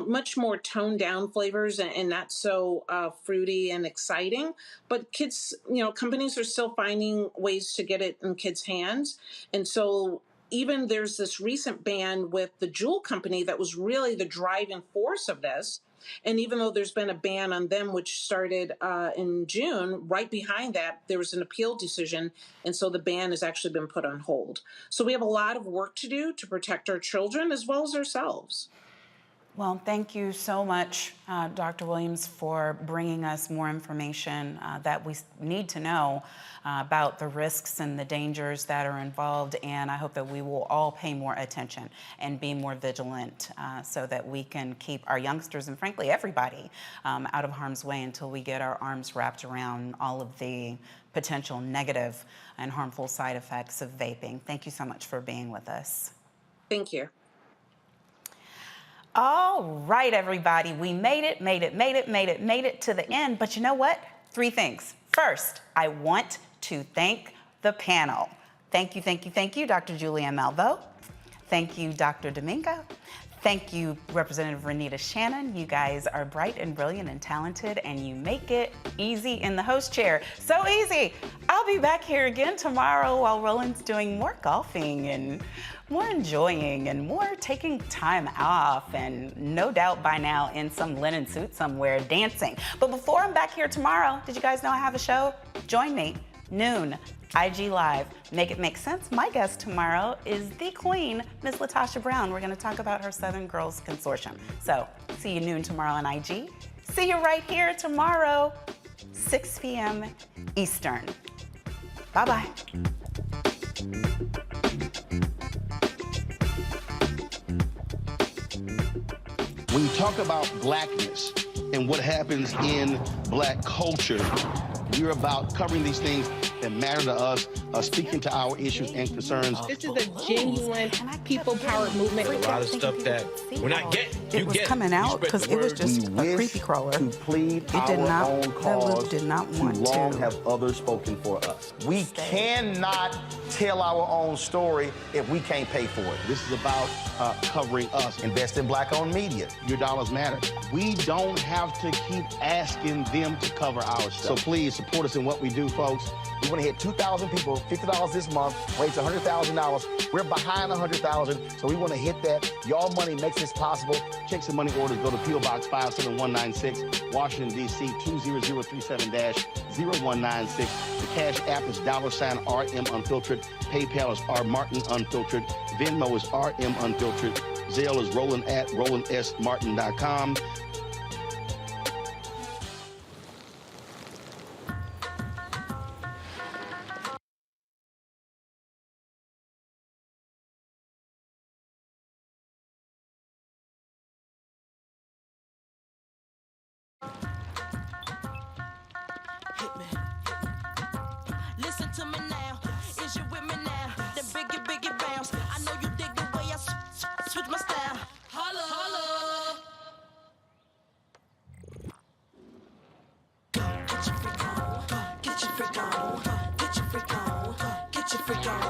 much more toned down flavors and not so fruity and exciting. But kids, companies are still finding ways to get it in kids' hands. And so even there's this recent ban with the JUUL company that was really the driving force of this. And even though there's been a ban on them, which started in June, right behind that, there was an appeal decision. And so the ban has actually been put on hold. So we have a lot of work to do to protect our children as well as ourselves. Well, thank you so much, Dr. Williams, for bringing us more information that we need to know about the risks and the dangers that are involved. And I hope that we will all pay more attention and be more vigilant so that we can keep our youngsters and, frankly, everybody out of harm's way until we get our arms wrapped around all of the potential negative and harmful side effects of vaping. Thank you so much for being with us. Thank you. All right, everybody, we made it to the end. But you know what? 3 things. First, I want to thank the panel. Thank you, Dr. JULIAN Malveaux. Thank you, Dr. Domingo. Thank you, Representative Renita Shannon. You guys are bright and brilliant and talented, and you make it easy in the host chair. So easy. I'll be back here again tomorrow while Roland's doing more golfing and more enjoying and more taking time off, and no doubt by now in some linen suit somewhere dancing. But before I'm back here tomorrow, did you guys know I have a show? Join me, noon, IG Live. Make it make sense. My guest tomorrow is the queen, Ms. Latasha Brown. We're gonna talk about her Southern Girls Consortium. So see you noon tomorrow on IG. See you right here tomorrow, 6 p.m. Eastern. Bye-bye. When you talk about blackness and what happens in black culture, we're about covering these things that matter to us, speaking to our issues and concerns. This is a genuine people-powered movement. A lot of stuff that we're not getting. It was coming out because it was just a creepy crawler. To plead it did our not, own cause, did not want too long to. have others spoken for us. We cannot tell our own story if we can't pay for it. This is about covering us. Invest in black-owned media. Your dollars matter. We don't have to keep asking them to cover our stuff. So please support us in what we do, folks. We want to hit 2,000 people, $50 this month, raise $100,000. We're behind 100,000, so we want to hit that. Your money makes this possible. Check some money orders. Go to P.O. Box 57196, Washington, D.C. 20037-0196. The Cash App is $RM Unfiltered. PayPal is R Martin Unfiltered. Venmo is RM Unfiltered. Zelle is Roland@RolandSMartin.com. Listen to me now. Is you with me now? The biggie bounce. I know you dig the way I switch my style. Holla, holla. Get your freak on. Get your freak on. Get your freak on. Get your freak on.